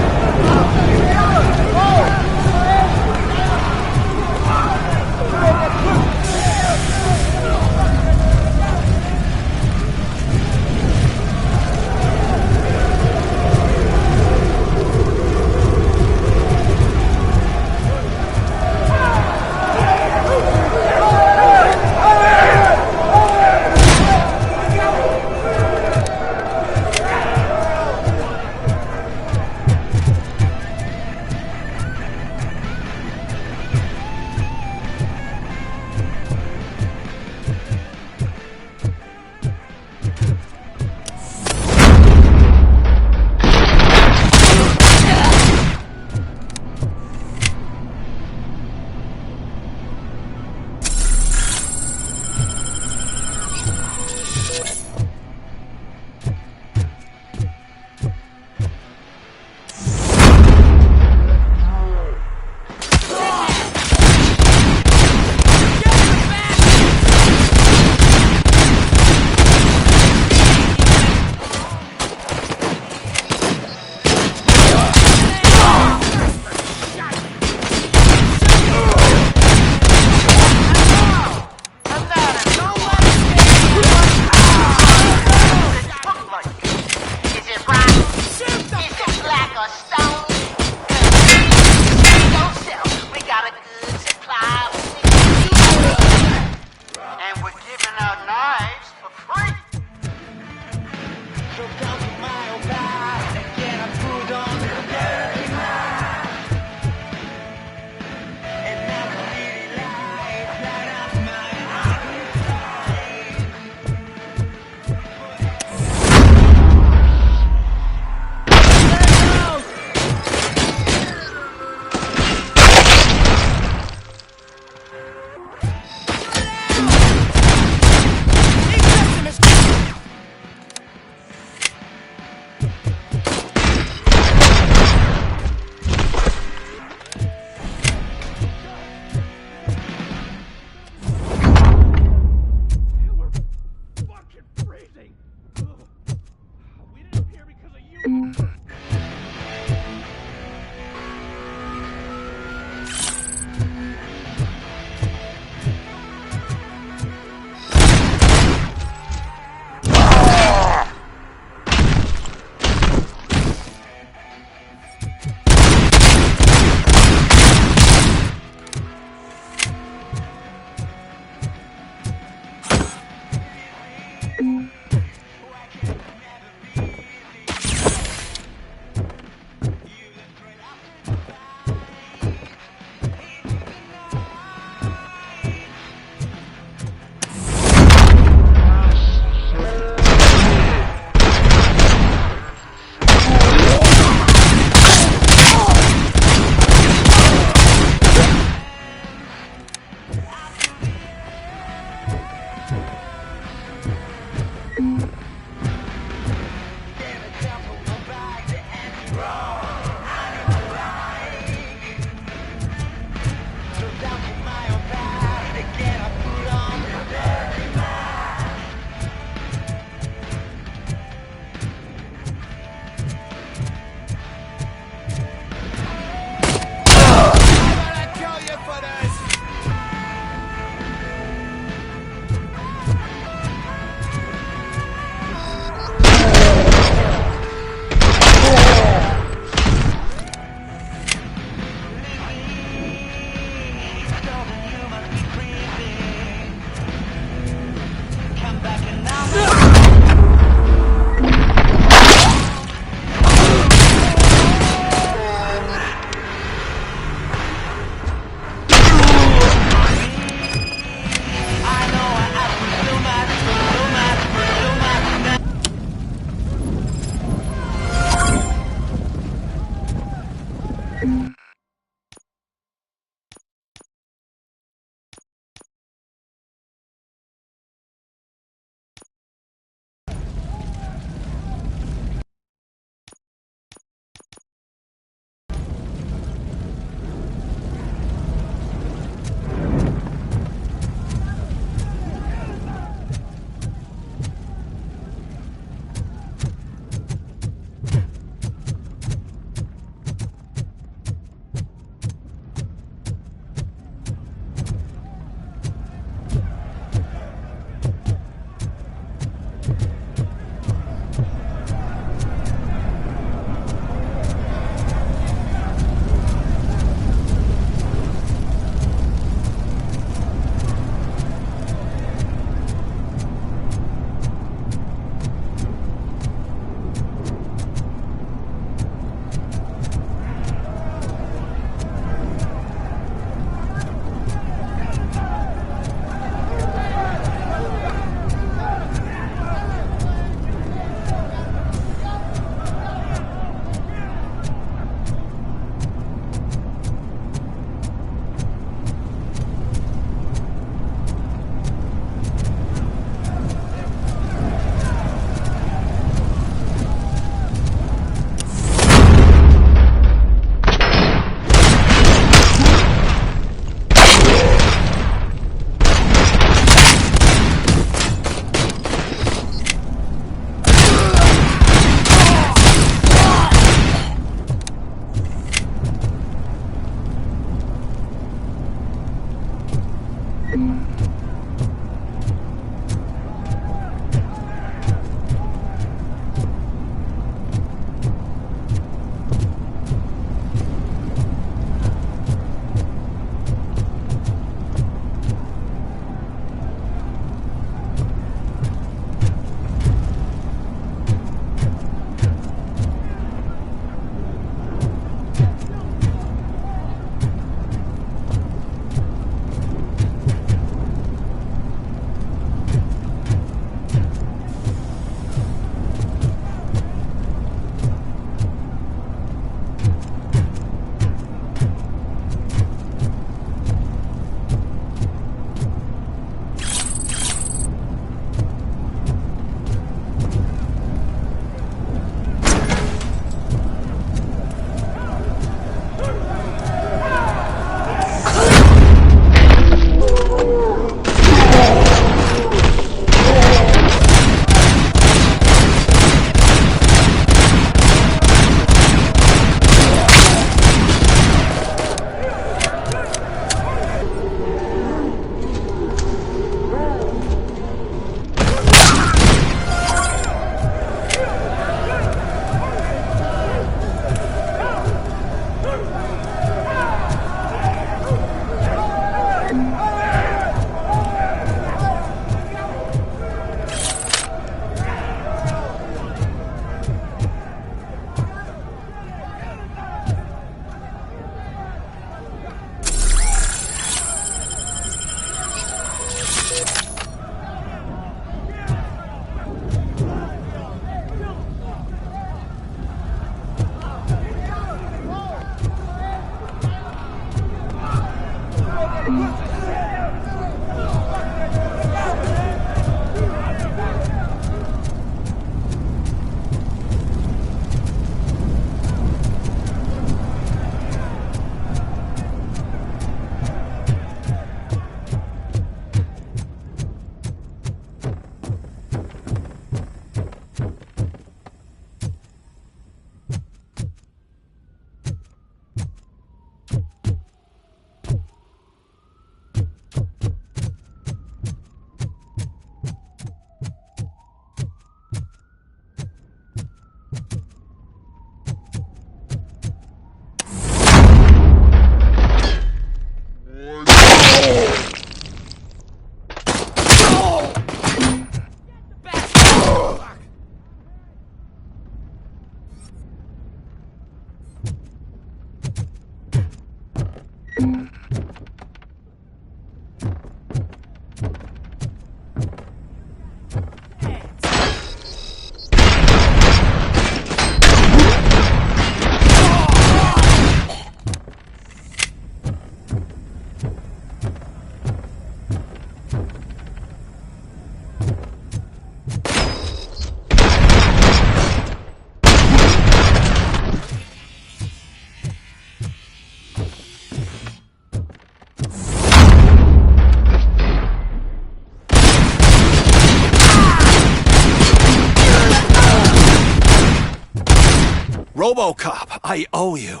RoboCop, I owe you.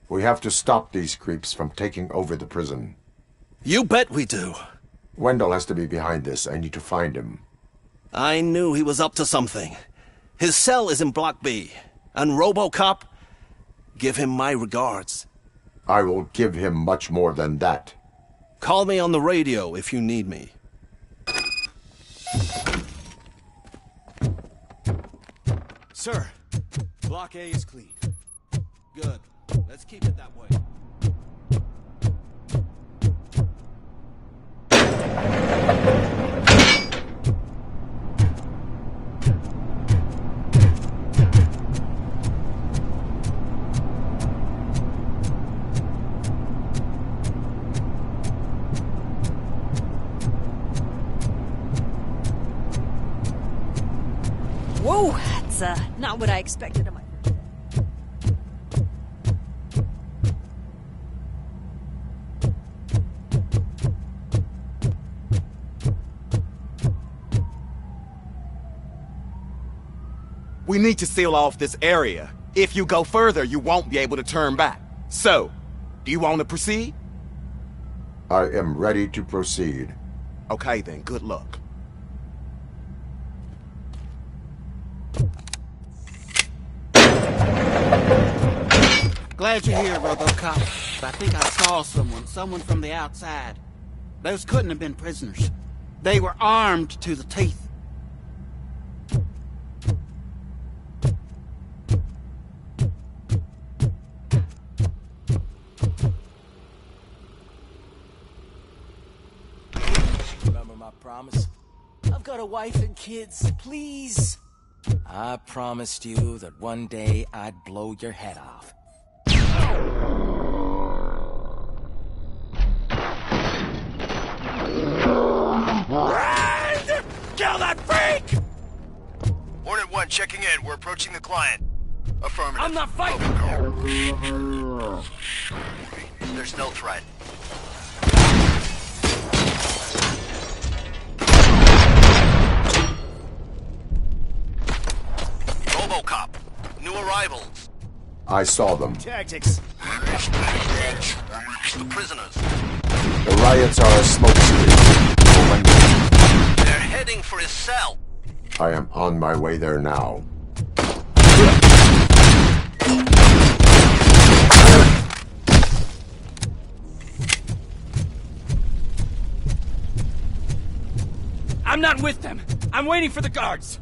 We have to stop these creeps from taking over the prison. You bet we do. Wendell has to be behind this. I need to find him. I knew he was up to something. His cell is in Block B. And RoboCop, give him my regards. I will give him much more than that. Call me on the radio if you need me. Sir, Block A is clean. Good. Let's keep it that way. Whoa, that's not what I expected of my... We need to seal off this area. If you go further, you won't be able to turn back. So, do you want to proceed? I am ready to proceed. Okay then, good luck. Glad you're here, RoboCop. I think I saw someone from the outside. Those couldn't have been prisoners. They were armed to the teeth. Remember my promise? I've got a wife and kids. Please. I promised you that one day I'd blow your head off. Run! Kill that freak! Hornet 1 checking in. We're approaching the client. Affirmative. I'm not fighting! There's no threat. RoboCop. New arrivals. I saw them. Tactics. The prisoners. The riots are a smokescreen. They're heading for his cell. I am on my way there now. I'm not with them. I'm waiting for the guards.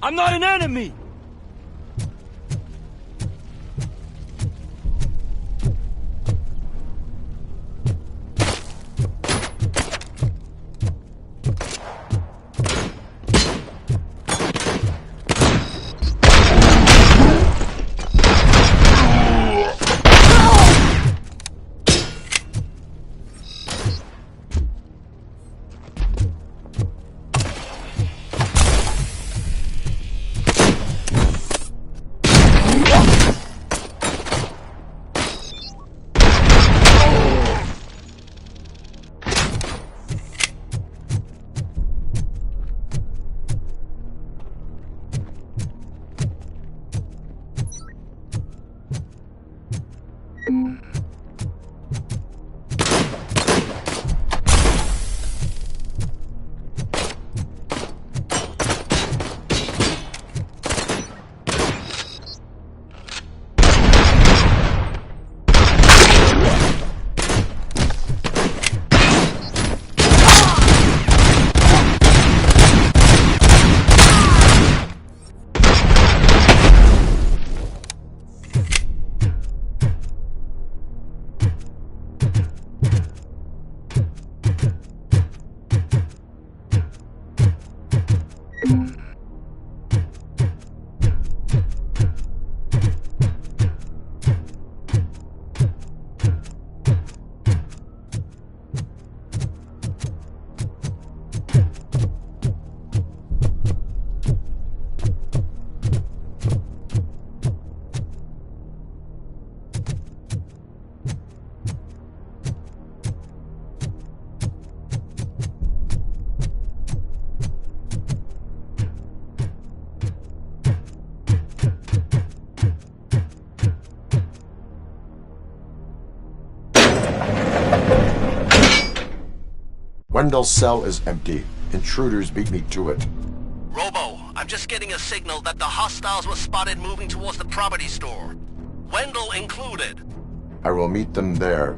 I'm not an enemy. Wendell's cell is empty. Intruders beat me to it. Robo, I'm just getting a signal that the hostiles were spotted moving towards the property store. Wendell included. I will meet them there.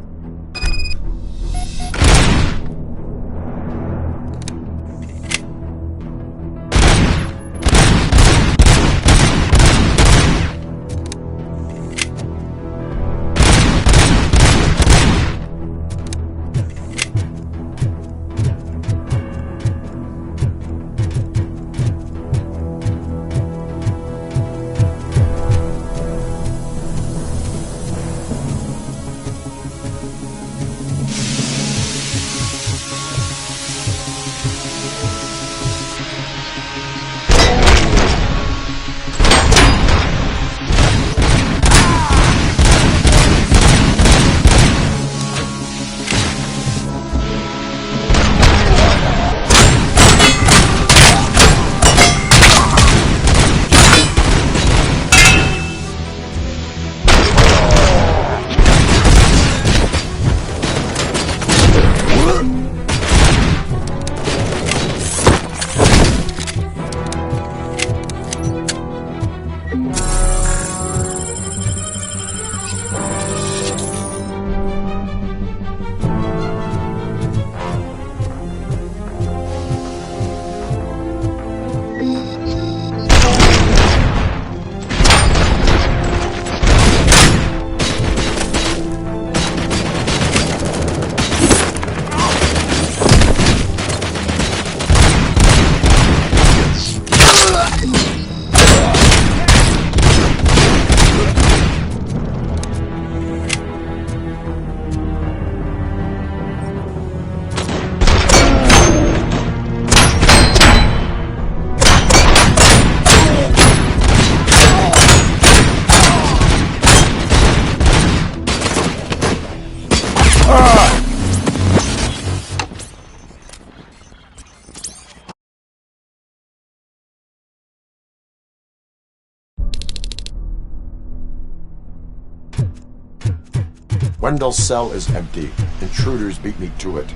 Wendell's cell is empty. Intruders beat me to it.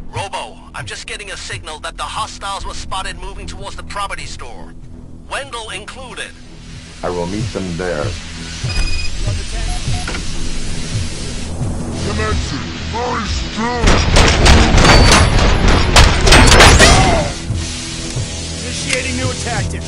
Robo, I'm just getting a signal that the hostiles were spotted moving towards the property store. Wendell included. I will meet them there. Commencing. Very strong. Initiating new tactic.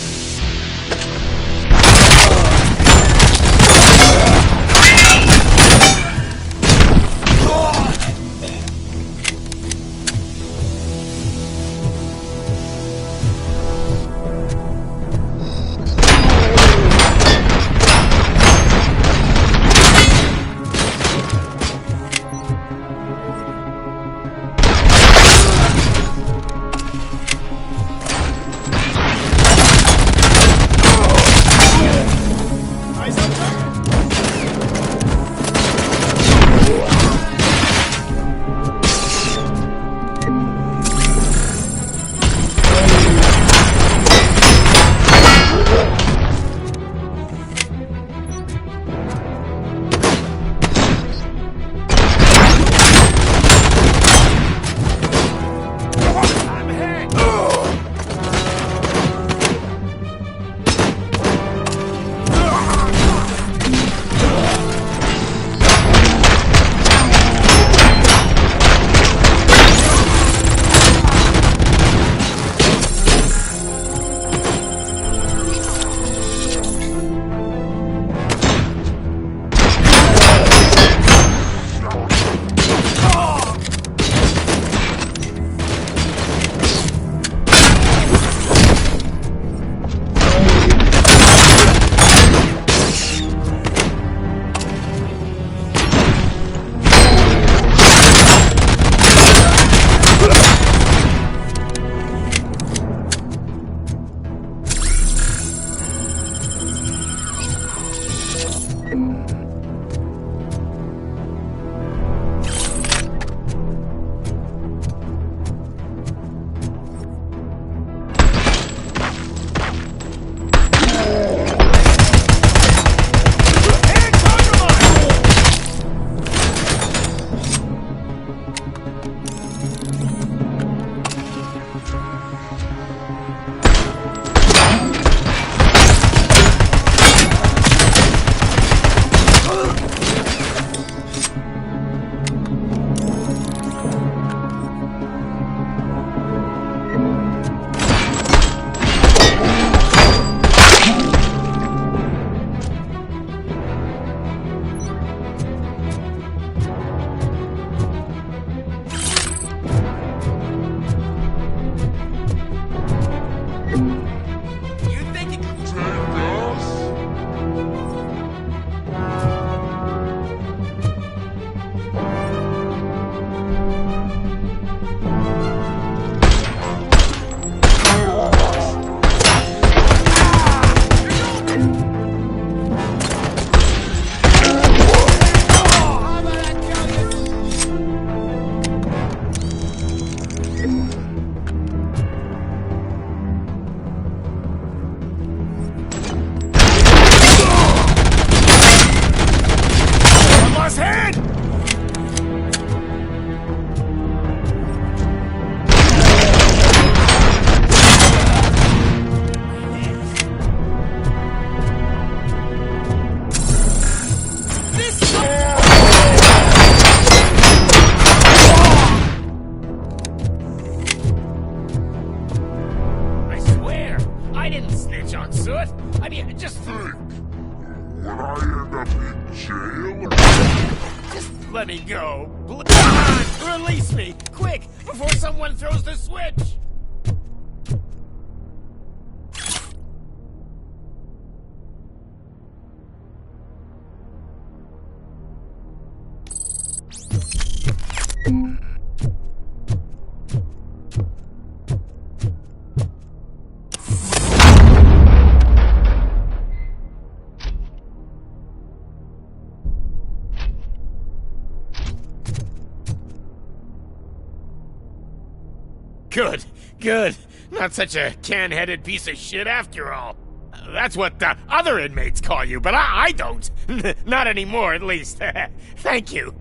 let me go. Come on, release me, quick, before someone throws the switch. Good, good. Not such a can-headed piece of shit after all. That's what the other inmates call you, but I don't. Not anymore, at least. Thank you.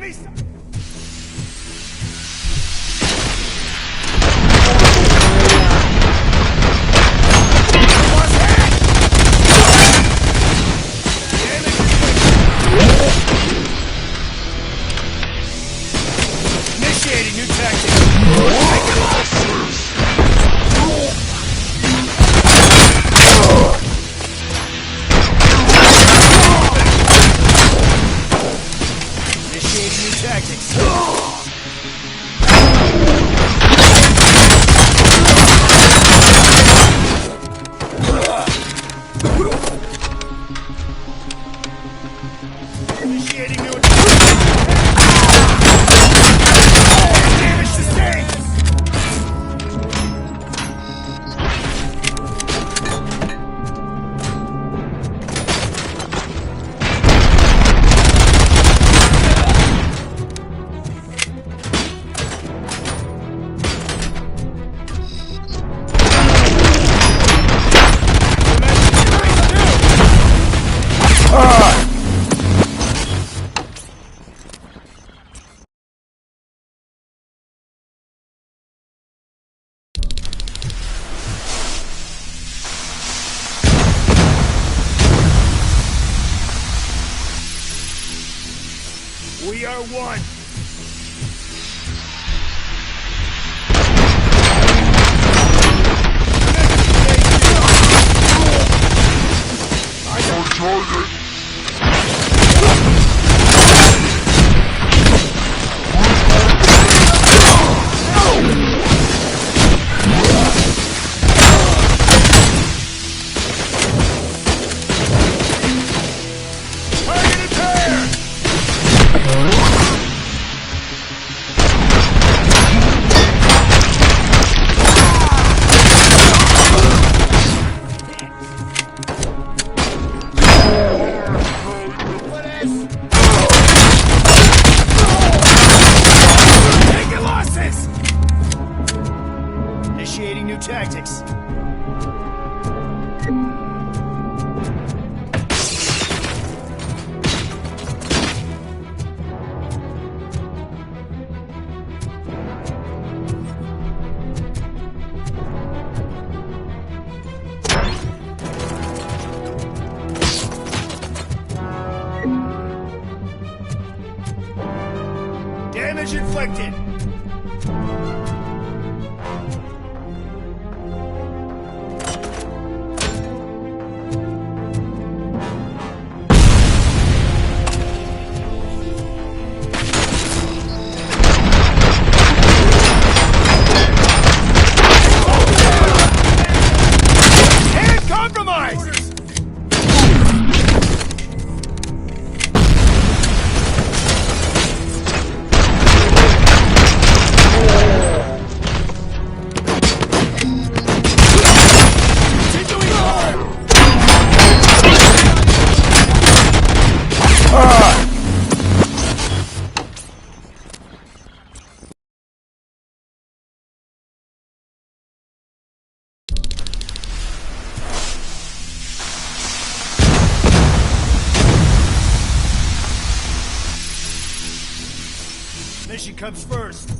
Initiating new tactics. Initiating new tactics. Initiating new damage sustained. We are one. I don't target. Targeted pair! Take your losses! Initiating new tactics. Damage inflicted. And compromised. Mission comes first.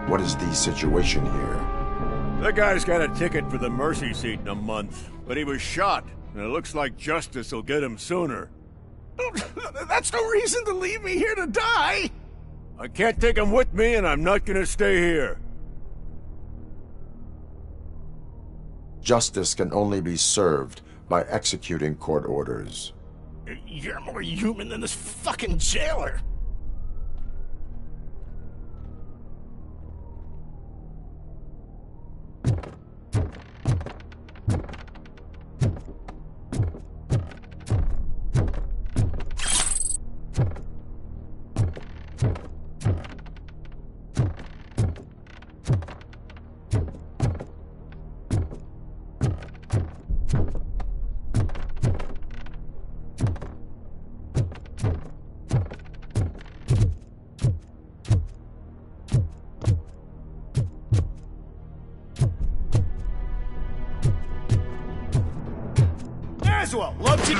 What is the situation here? The guy's got a ticket for the mercy seat in a month, but he was shot, and it looks like justice will get him sooner. That's no reason to leave me here to die! I can't take him with me, and I'm not gonna stay here. Justice can only be served by executing court orders. You're more human than this fucking jailer! Well, love to...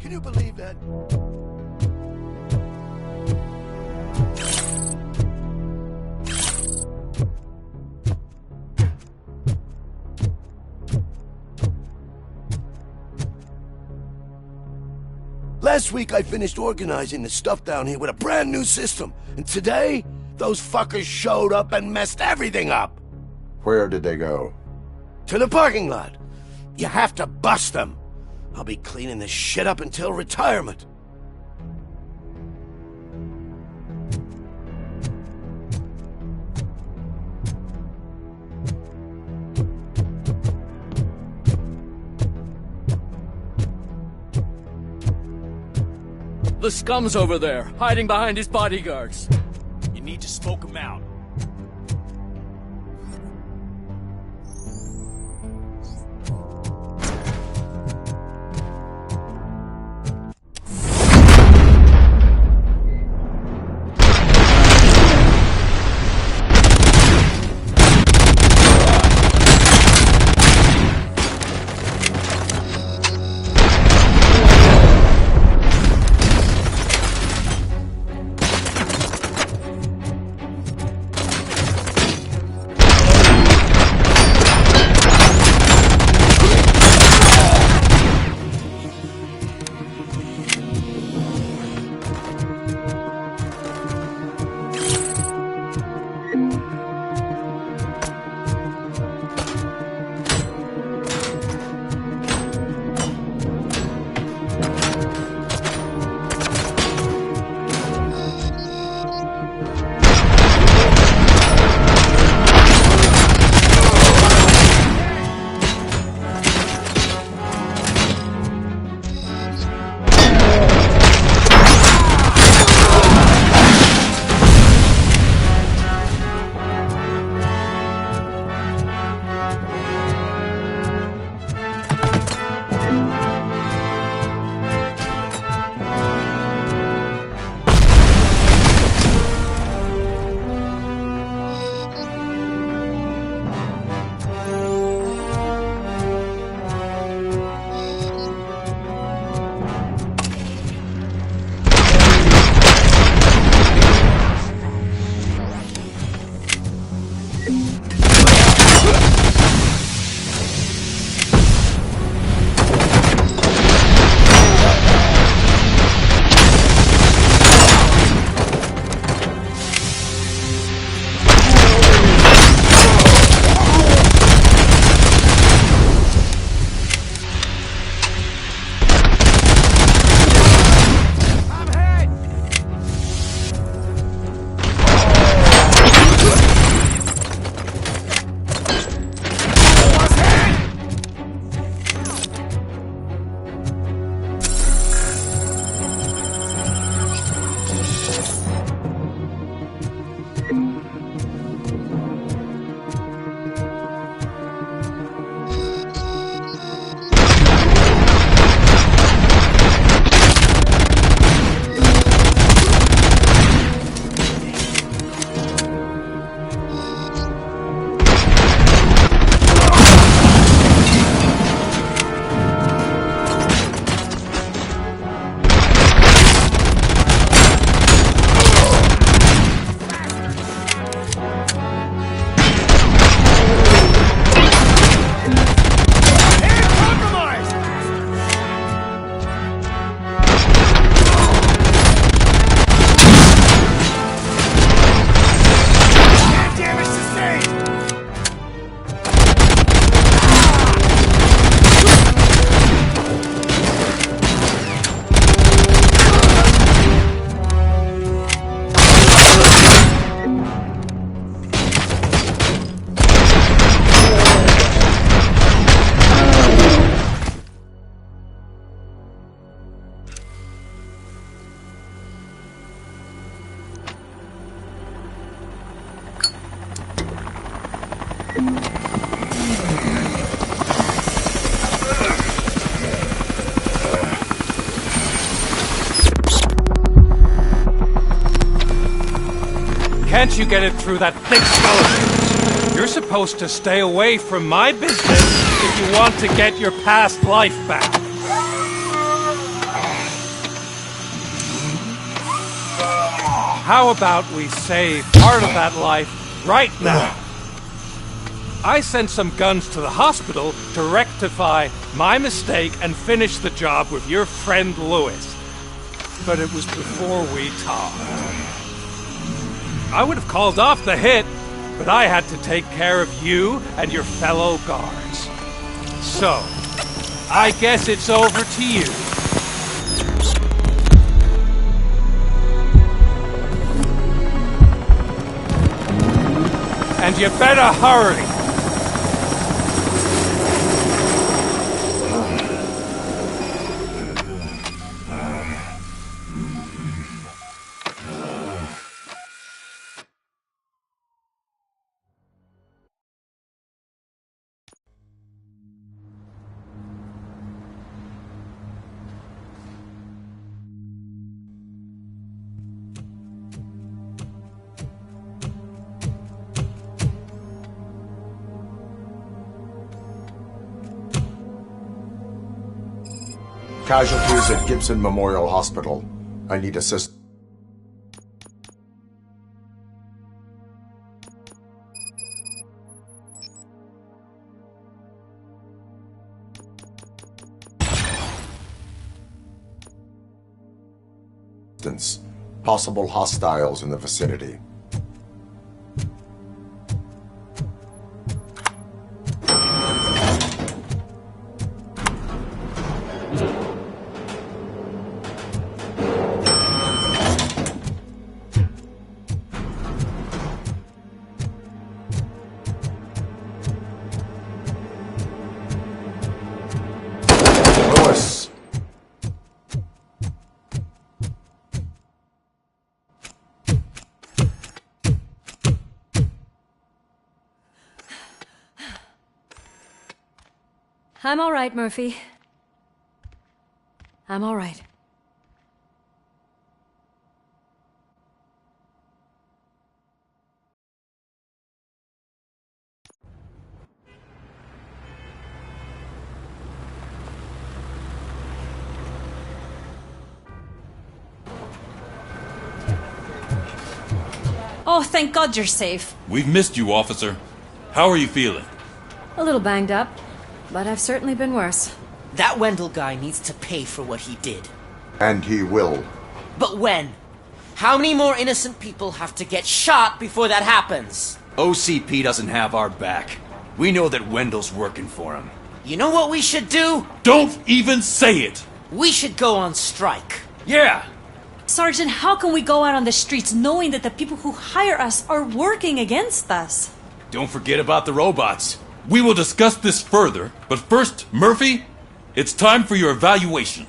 Can you believe that? Last week I finished organizing the stuff down here with a brand new system. And today, those fuckers showed up and messed everything up. Where did they go? To the parking lot. You have to bust them. I'll be cleaning this shit up until retirement. The scum's over there, hiding behind his bodyguards. You need to smoke him out. Can't you get it through that thick skull? You're supposed to stay away from my business if you want to get your past life back. How about we save part of that life right now? I sent some guns to the hospital to rectify my mistake and finish the job with your friend Lewis. But it was before we talked. I would have called off the hit, but I had to take care of you and your fellow guards. So, I guess it's over to you. And you better hurry. Casualties at Gibson Memorial Hospital. I need assistance. Possible hostiles in the vicinity. I'm all right, Murphy. I'm all right. Oh, thank God you're safe. We've missed you, officer. How are you feeling? A little banged up, but I've certainly been worse. That Wendell guy needs to pay for what he did. And he will. But when? How many more innocent people have to get shot before that happens? OCP doesn't have our back. We know that Wendell's working for him. You know what we should do? Don't even say it! We should go on strike. Yeah! Sergeant, how can we go out on the streets knowing that the people who hire us are working against us? Don't forget about the robots. We will discuss this further, but first, Murphy, it's time for your evaluation.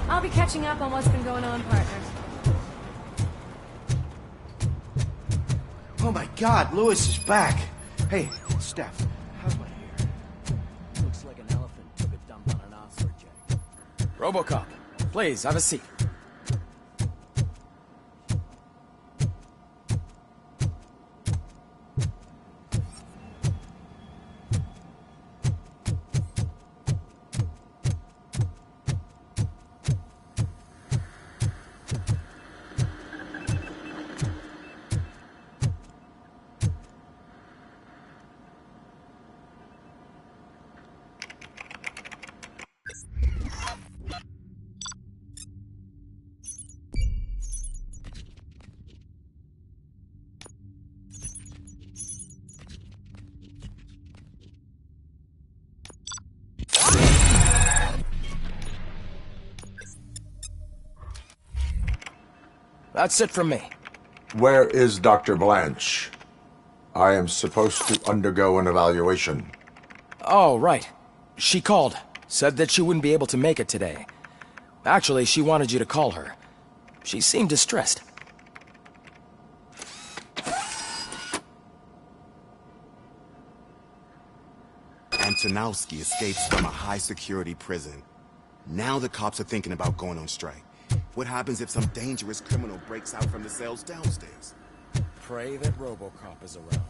I'll be catching up on what's been going on, partner. Oh my God, Lewis is back. Hey, Steph, how's my hair? Looks like an elephant took a dump on an ostrich. Robocop, please, have a seat. That's it from me. Where is Dr. Blanche? I am supposed to undergo an evaluation. Oh, right. She called. Said that she wouldn't be able to make it today. Actually, she wanted you to call her. She seemed distressed. Antonowski escapes from a high-security prison. Now the cops are thinking about going on strike. What happens if some dangerous criminal breaks out from the cells downstairs? Pray that RoboCop is around.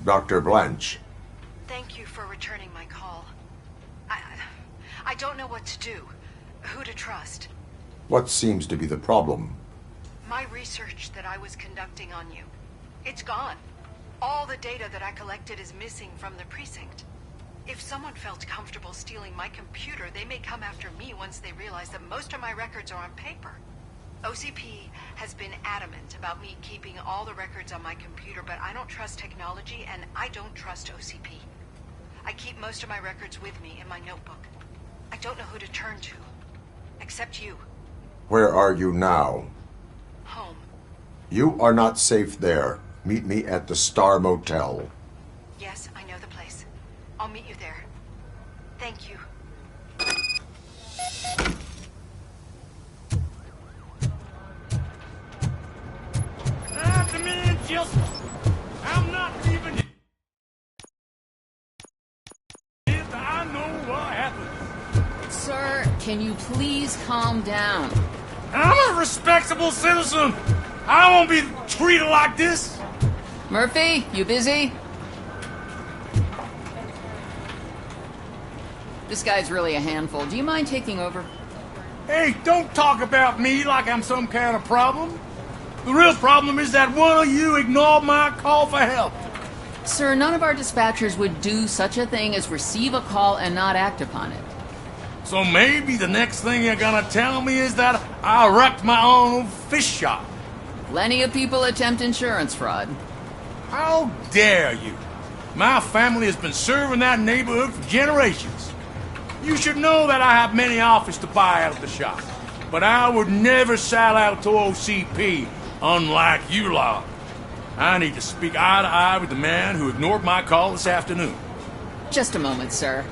Dr. Blanche. Thank you for returning my call. I don't know what to do. Who to trust. What seems to be the problem? My research that I was conducting on you. It's gone. All the data that I collected is missing from the precinct. If someone felt comfortable stealing my computer, they may come after me once they realize that most of my records are on paper. OCP has been adamant about me keeping all the records on my computer, but I don't trust technology and I don't trust OCP. I keep most of my records with me in my notebook. I don't know who to turn to, except you. Where are you now? Home. You are not safe there. Meet me at the Star Motel. Yes, I know the place. I'll meet you there. Thank you. I'm not leaving it. I know what happened. Sir, can you please calm down? I'm a respectable citizen. I won't be treated like this. Murphy, you busy? This guy's really a handful. Do you mind taking over? Hey, don't talk about me like I'm some kind of problem. The real problem is that one of you ignored my call for help. Sir, none of our dispatchers would do such a thing as receive a call and not act upon it. So maybe the next thing you're gonna tell me is that I wrecked my own fish shop. Plenty of people attempt insurance fraud. How dare you? My family has been serving that neighborhood for generations. You should know that I have many offers to buy out of the shop. But I would never sell out to OCP, unlike you lot. I need to speak eye to eye with the man who ignored my call this afternoon. Just a moment, sir.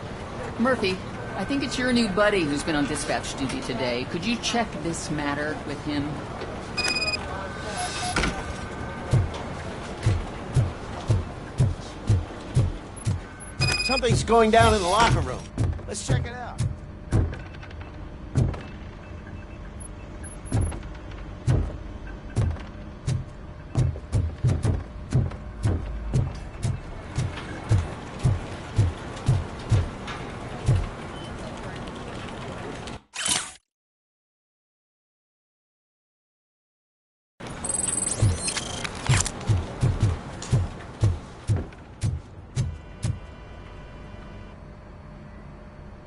Murphy, I think it's your new buddy who's been on dispatch duty today. Could you check this matter with him? Something's going down in the locker room. Let's check it out.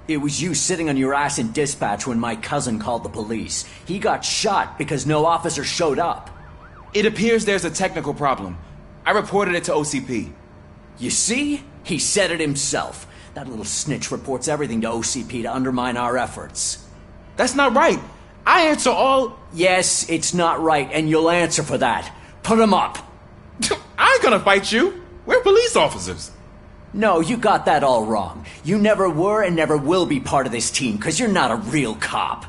It was you sitting on your ass in dispatch when my cousin called the police. He got shot because no officer showed up. It appears there's a technical problem. I reported it to OCP. You see? He said it himself. That little snitch reports everything to OCP to undermine our efforts. That's not right. I answer all... Yes, it's not right, and you'll answer for that. Put him up. I ain't gonna fight you. We're police officers. No, you got that all wrong. You never were and never will be part of this team, because you're not a real cop.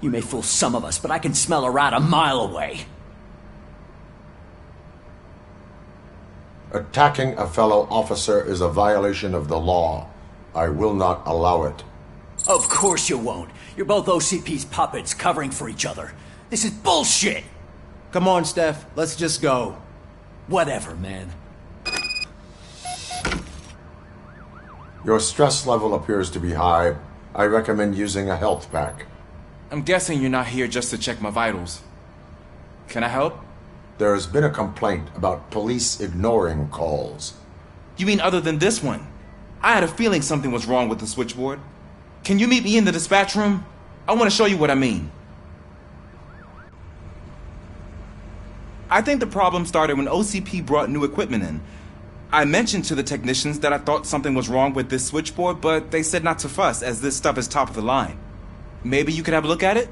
You may fool some of us, but I can smell a rat a mile away. Attacking a fellow officer is a violation of the law. I will not allow it. Of course you won't. You're both OCP's puppets covering for each other. This is bullshit! Come on, Steph. Let's just go. Whatever, man. Your stress level appears to be high. I recommend using a health pack. I'm guessing you're not here just to check my vitals. Can I help? There has been a complaint about police ignoring calls. You mean other than this one? I had a feeling something was wrong with the switchboard. Can you meet me in the dispatch room? I want to show you what I mean. I think the problem started when OCP brought new equipment in. I mentioned to the technicians that I thought something was wrong with this switchboard, but they said not to fuss, as this stuff is top of the line. Maybe you could have a look at it?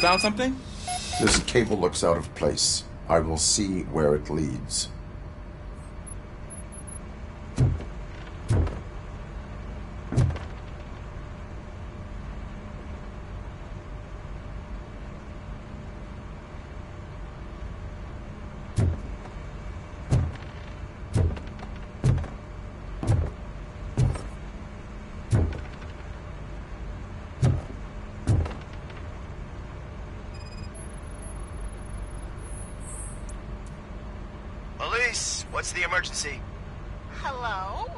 Found something? This cable looks out of place. I will see where it leads. Police, what's the emergency? Hello?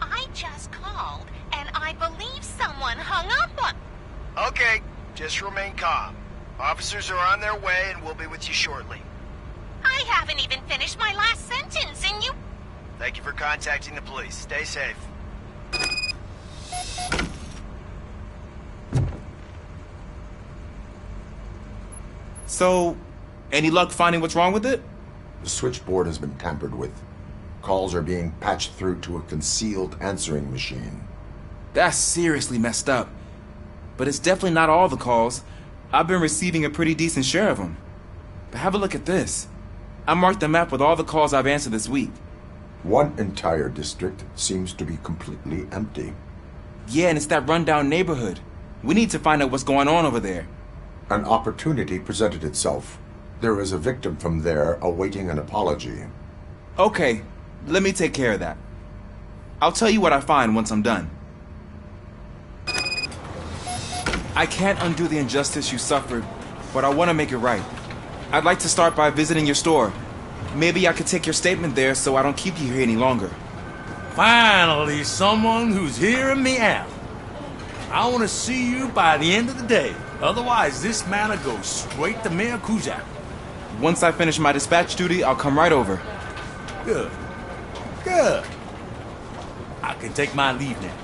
I just called, and I believe someone hung up on... Okay, just remain calm. Officers are on their way and we'll be with you shortly. I haven't even finished my last sentence, and you... Thank you for contacting the police. Stay safe. So, any luck finding what's wrong with it? The switchboard has been tampered with. Calls are being patched through to a concealed answering machine. That's seriously messed up. But it's definitely not all the calls. I've been receiving a pretty decent share of them. But have a look at this. I marked the map with all the calls I've answered this week. One entire district seems to be completely empty. Yeah, and it's that rundown neighborhood. We need to find out what's going on over there. An opportunity presented itself. There is a victim from there awaiting an apology. Okay, let me take care of that. I'll tell you what I find once I'm done. I can't undo the injustice you suffered, but I want to make it right. I'd like to start by visiting your store. Maybe I could take your statement there so I don't keep you here any longer. Finally, someone who's hearing me out. I want to see you by the end of the day. Otherwise, this matter goes straight to Mayor Kuzak. Once I finish my dispatch duty, I'll come right over. Good. Good. I can take my leave now.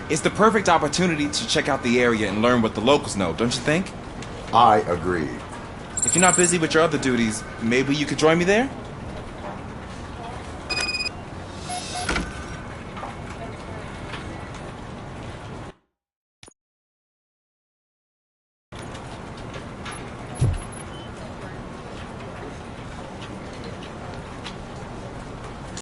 It's the perfect opportunity to check out the area and learn what the locals know, don't you think? I agree. If you're not busy with your other duties, maybe you could join me there?